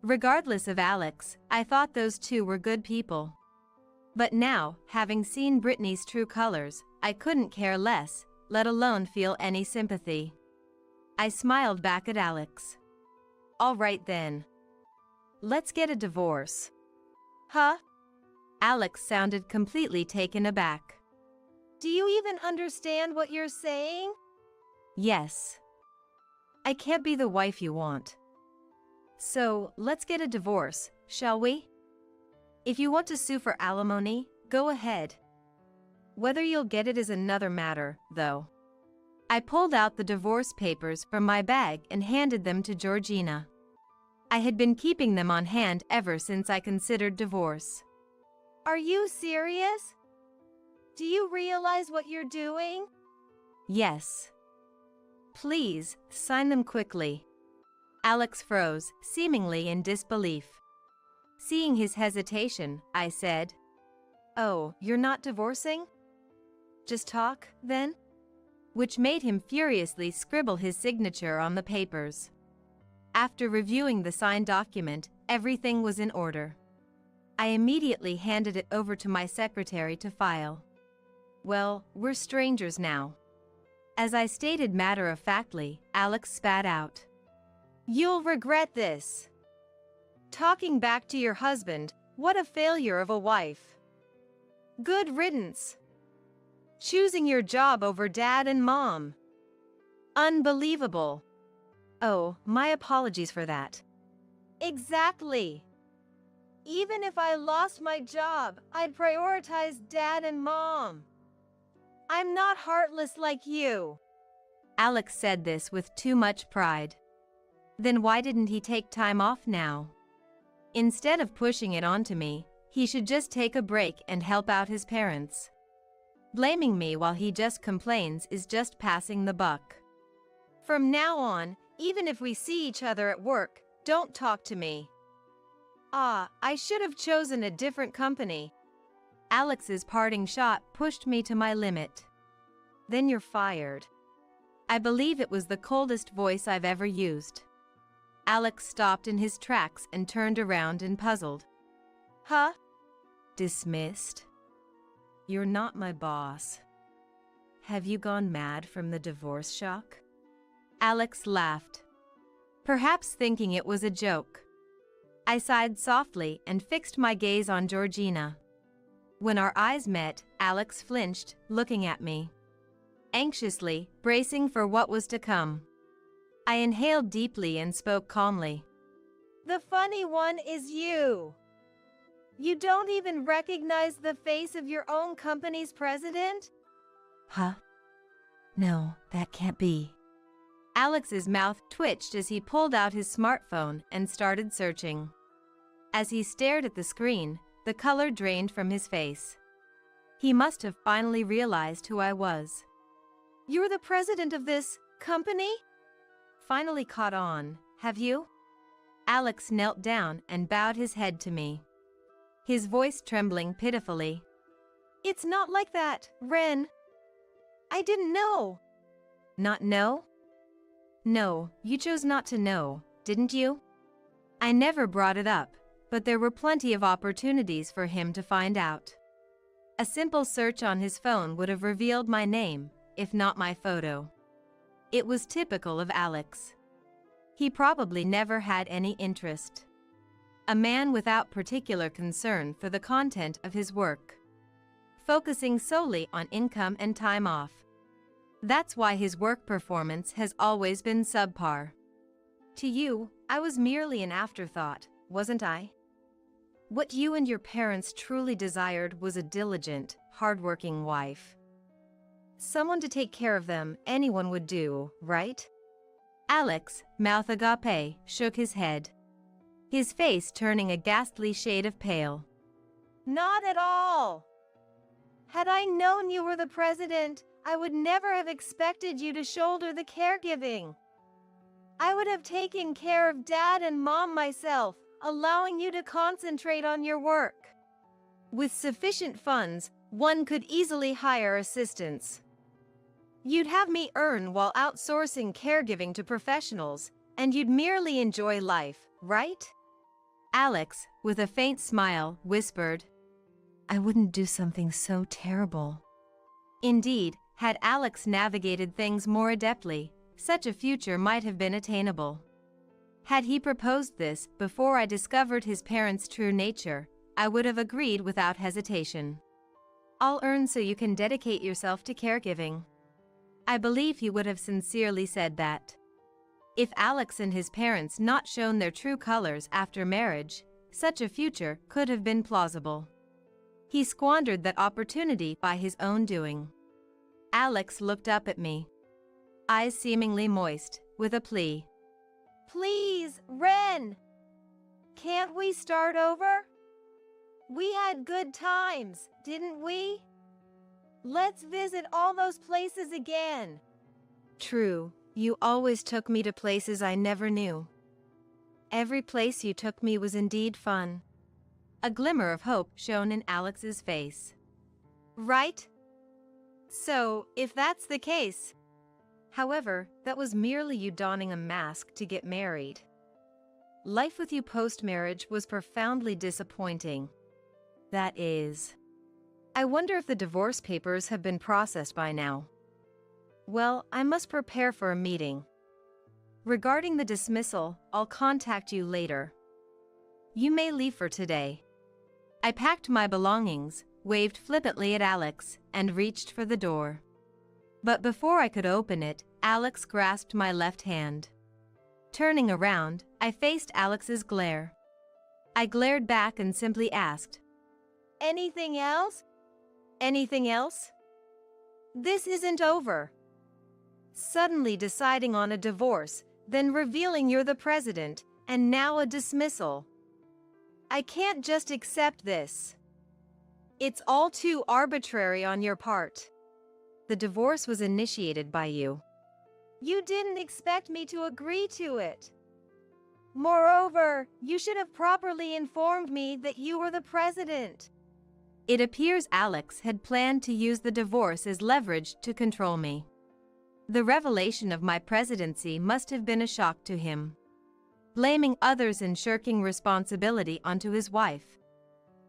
Regardless of Alex, I thought those two were good people. But now, having seen Brittany's true colors, I couldn't care less, let alone feel any sympathy. I smiled back at Alex. All right then. Let's get a divorce. Huh? Alex sounded completely taken aback. Do you even understand what you're saying? Yes. I can't be the wife you want. So, let's get a divorce, shall we? If you want to sue for alimony, go ahead. Whether you'll get it is another matter, though. I pulled out the divorce papers from my bag and handed them to Georgina. I had been keeping them on hand ever since I considered divorce. Are you serious? Do you realize what you're doing? Yes. Please, sign them quickly. Alex froze, seemingly in disbelief. Seeing his hesitation, I said, "Oh, you're not divorcing? Just talk, then?" Which made him furiously scribble his signature on the papers. After reviewing the signed document, everything was in order. I immediately handed it over to my secretary to file. Well, we're strangers now. As I stated matter-of-factly, Alex spat out. You'll regret this. Talking back to your husband, what a failure of a wife. Good riddance. Choosing your job over Dad and Mom. Unbelievable. Oh, my apologies for that. Exactly. Even if I lost my job, I'd prioritize Dad and Mom. I'm not heartless like you. Alex said this with too much pride. Then why didn't he take time off now? Instead of pushing it onto me, he should just take a break and help out his parents. Blaming me while he just complains is just passing the buck. From now on, Even if we see each other at work, don't talk to me. Ah, I should have chosen a different company. Alex's parting shot pushed me to my limit. Then you're fired. I believe it was the coldest voice I've ever used. Alex stopped in his tracks and turned around and puzzled. Huh? Dismissed? You're not my boss. Have you gone mad from the divorce shock? Alex laughed, perhaps thinking it was a joke. I sighed softly and fixed my gaze on Georgina. When our eyes met, Alex flinched, looking at me, anxiously, bracing for what was to come. I inhaled deeply and spoke calmly. The funny one is you. You don't even recognize the face of your own company's president? Huh? No, that can't be. Alex's mouth twitched as he pulled out his smartphone and started searching. As he stared at the screen, the color drained from his face. He must have finally realized who I was. You're the president of this company? Finally caught on, have you? Alex knelt down and bowed his head to me, his voice trembling pitifully. It's not like that, Ren. I didn't know. Not know? No, you chose not to know, didn't you? I never brought it up, but there were plenty of opportunities for him to find out. A simple search on his phone would have revealed my name, if not my photo. It was typical of Alex. He probably never had any interest. A man without particular concern for the content of his work, focusing solely on income and time off. That's why his work performance has always been subpar. To you, I was merely an afterthought, wasn't I? What you and your parents truly desired was a diligent, hardworking wife. Someone to take care of them, anyone would do, right? Alex, mouth agape, shook his head, his face turning a ghastly shade of pale. Not at all. Had I known you were the president, I would never have expected you to shoulder the caregiving. I would have taken care of Dad and Mom myself, allowing you to concentrate on your work. With sufficient funds, one could easily hire assistants. You'd have me earn while outsourcing caregiving to professionals, and you'd merely enjoy life, right? Alex, with a faint smile, whispered, I wouldn't do something so terrible. Indeed, had Alex navigated things more adeptly, such a future might have been attainable. Had he proposed this before I discovered his parents' true nature, I would have agreed without hesitation. I'll earn so you can dedicate yourself to caregiving. I believe he would have sincerely said that. If Alex and his parents not shown their true colors after marriage, such a future could have been plausible. He squandered that opportunity by his own doing. Alex looked up at me, eyes seemingly moist, with a plea. Please, Ren! Can't we start over? We had good times, didn't we? Let's visit all those places again. True, you always took me to places I never knew. Every place you took me was indeed fun. A glimmer of hope shone in Alex's face. Right? So, if that's the case. However, that was merely you donning a mask to get married. Life with you post-marriage was profoundly disappointing. That is. I wonder if the divorce papers have been processed by now. Well, I must prepare for a meeting. Regarding the dismissal, I'll contact you later. You may leave for today. I packed my belongings, waved flippantly at Alex, and reached for the door. But before I could open it, Alex grasped my left hand. Turning around, I faced Alex's glare. I glared back and simply asked, Anything else? Anything else? This isn't over. Suddenly deciding on a divorce, then revealing you're the president, and now a dismissal. I can't just accept this. It's all too arbitrary on your part. The divorce was initiated by you. You didn't expect me to agree to it. Moreover, you should have properly informed me that you were the president. It appears Alex had planned to use the divorce as leverage to control me. The revelation of my presidency must have been a shock to him. Blaming others and shirking responsibility onto his wife.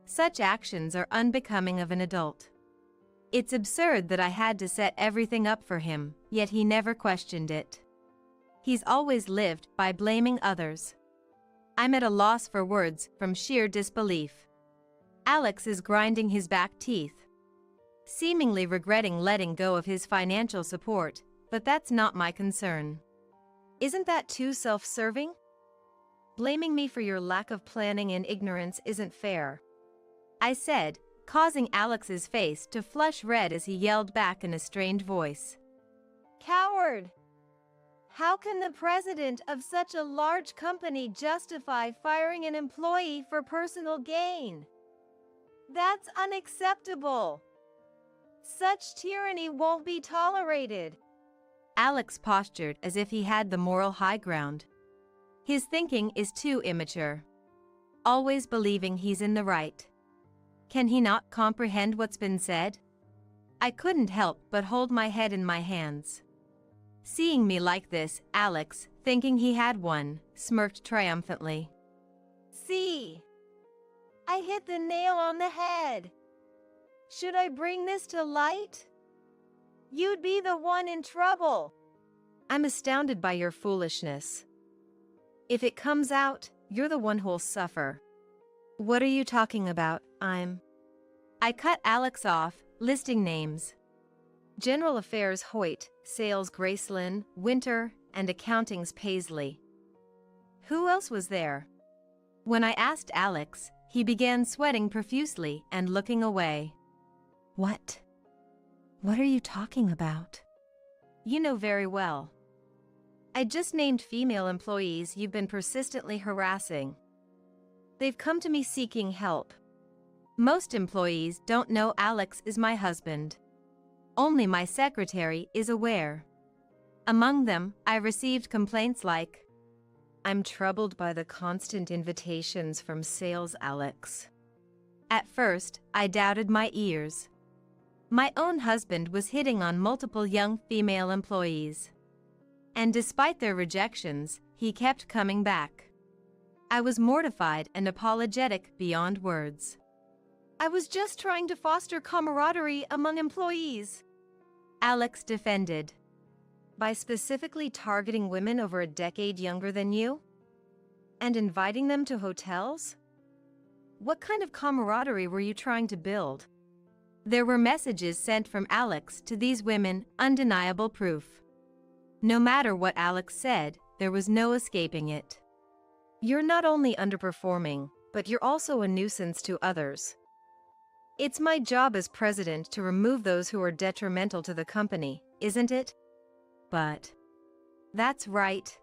Such actions are unbecoming of an adult. It's absurd that I had to set everything up for him, yet he never questioned it. He's always lived by blaming others. I'm at a loss for words from sheer disbelief. Alex is grinding his back teeth, seemingly regretting letting go of his financial support, but that's not my concern. Isn't that too self-serving? Blaming me for your lack of planning and ignorance isn't fair, I said, causing Alex's face to flush red as he yelled back in a strained voice. Coward! How can the president of such a large company justify firing an employee for personal gain? That's unacceptable. Such tyranny won't be tolerated. Alex postured as if he had the moral high ground. His thinking is too immature. Always believing he's in the right. Can he not comprehend what's been said? I couldn't help but hold my head in my hands. Seeing me like this, Alex, thinking he had won, smirked triumphantly. See? I hit the nail on the head. Should I bring this to light? You'd be the one in trouble. I'm astounded by your foolishness. If it comes out, you're the one who'll suffer. What are you talking about? I cut Alex off, listing names. General Affairs Hoyt, Sales Gracelyn, Winter, and Accounting's Paisley. Who else was there? When I asked Alex, he began sweating profusely and looking away. What? What are you talking about? You know very well. I just named female employees you've been persistently harassing. They've come to me seeking help. Most employees don't know Alex is my husband. Only my secretary is aware. Among them, I received complaints like, I'm troubled by the constant invitations from sales Alex. At first, I doubted my ears. My own husband was hitting on multiple young female employees. And despite their rejections, he kept coming back. I was mortified and apologetic beyond words. I was just trying to foster camaraderie among employees, Alex defended. By specifically targeting women over a decade younger than you? And inviting them to hotels? What kind of camaraderie were you trying to build? There were messages sent from Alex to these women, undeniable proof. No matter what Alex said, there was no escaping it. You're not only underperforming, but you're also a nuisance to others. It's my job as president to remove those who are detrimental to the company, isn't it? But that's right.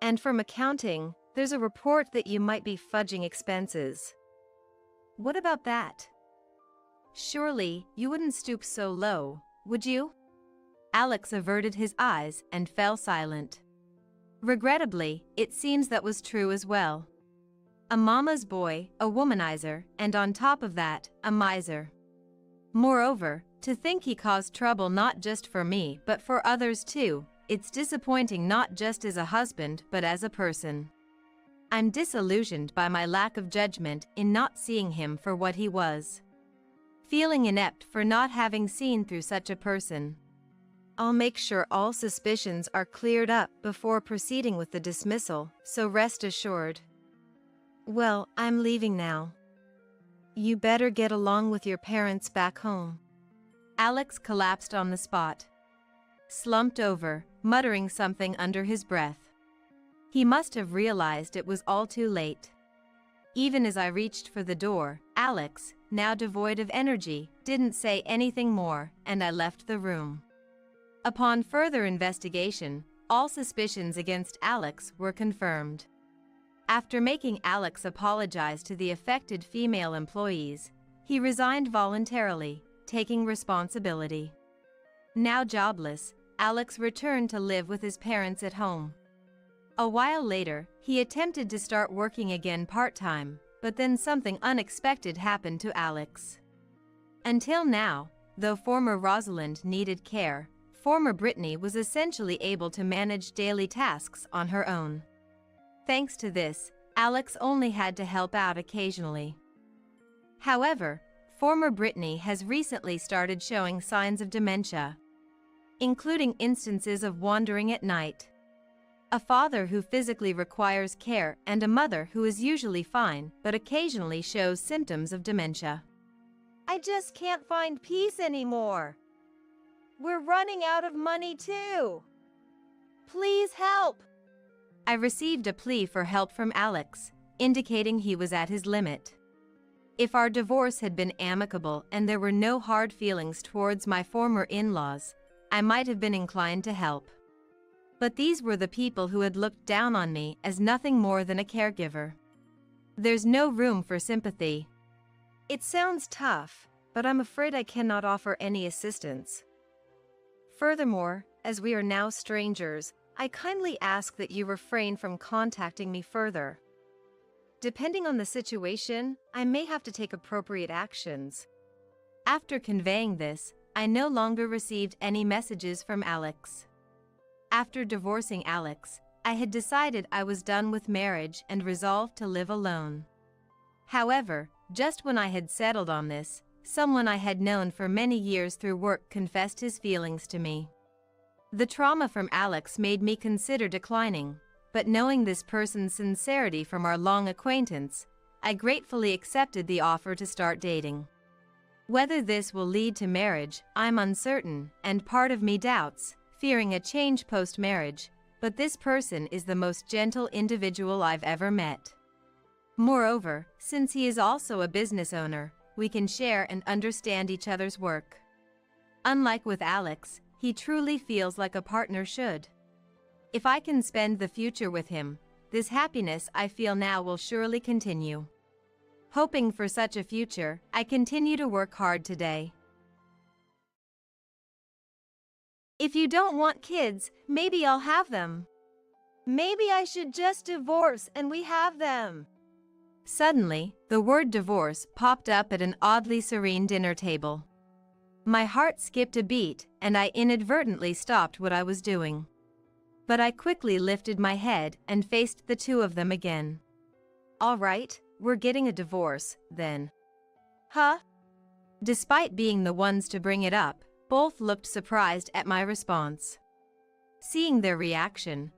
And from accounting, there's a report that you might be fudging expenses. What about that? Surely, you wouldn't stoop so low, would you? Alex averted his eyes and fell silent. Regrettably, it seems that was true as well. A mama's boy, a womanizer, and on top of that, a miser. Moreover, to think he caused trouble not just for me but for others too, it's disappointing not just as a husband but as a person. I'm disillusioned by my lack of judgment in not seeing him for what he was. Feeling inept for not having seen through such a person. I'll make sure all suspicions are cleared up before proceeding with the dismissal, so rest assured. Well, I'm leaving now. You better get along with your parents back home. Alex collapsed on the spot. Slumped over, muttering something under his breath. He must have realized it was all too late. Even as I reached for the door, Alex, now devoid of energy, didn't say anything more, and I left the room. Upon further investigation, all suspicions against Alex were confirmed. After making Alex apologize to the affected female employees, he resigned voluntarily, taking responsibility. Now jobless, Alex returned to live with his parents at home. A while later, he attempted to start working again part-time, but then something unexpected happened to Alex. Until now, though former Rosalind needed care, former Brittany was essentially able to manage daily tasks on her own. Thanks to this, Alex only had to help out occasionally. However, former Brittany has recently started showing signs of dementia, including instances of wandering at night. A father who physically requires care and a mother who is usually fine but occasionally shows symptoms of dementia. I just can't find peace anymore. We're running out of money too. Please help. I received a plea for help from Alex, indicating he was at his limit. If our divorce had been amicable and there were no hard feelings towards my former in-laws, I might have been inclined to help. But these were the people who had looked down on me as nothing more than a caregiver. There's no room for sympathy. It sounds tough, but I'm afraid I cannot offer any assistance. Furthermore, as we are now strangers, I kindly ask that you refrain from contacting me further. Depending on the situation, I may have to take appropriate actions. After conveying this, I no longer received any messages from Alex. After divorcing Alex, I had decided I was done with marriage and resolved to live alone. However, just when I had settled on this, someone I had known for many years through work confessed his feelings to me. The trauma from Alex made me consider declining, but knowing this person's sincerity from our long acquaintance, I gratefully accepted the offer to start dating. Whether this will lead to marriage, I'm uncertain, and part of me doubts, fearing a change post-marriage, but this person is the most gentle individual I've ever met. Moreover, since he is also a business owner, we can share and understand each other's work. Unlike with Alex, he truly feels like a partner should. If I can spend the future with him, this happiness I feel now will surely continue. Hoping for such a future, I continue to work hard today. If you don't want kids, maybe I'll have them. Maybe I should just divorce and we have them. Suddenly, the word divorce popped up at an oddly serene dinner table. My heart skipped a beat, and I inadvertently stopped what I was doing. But I quickly lifted my head and faced the two of them again. All right, we're getting a divorce, then. Huh? Despite being the ones to bring it up, both looked surprised at my response. Seeing their reaction,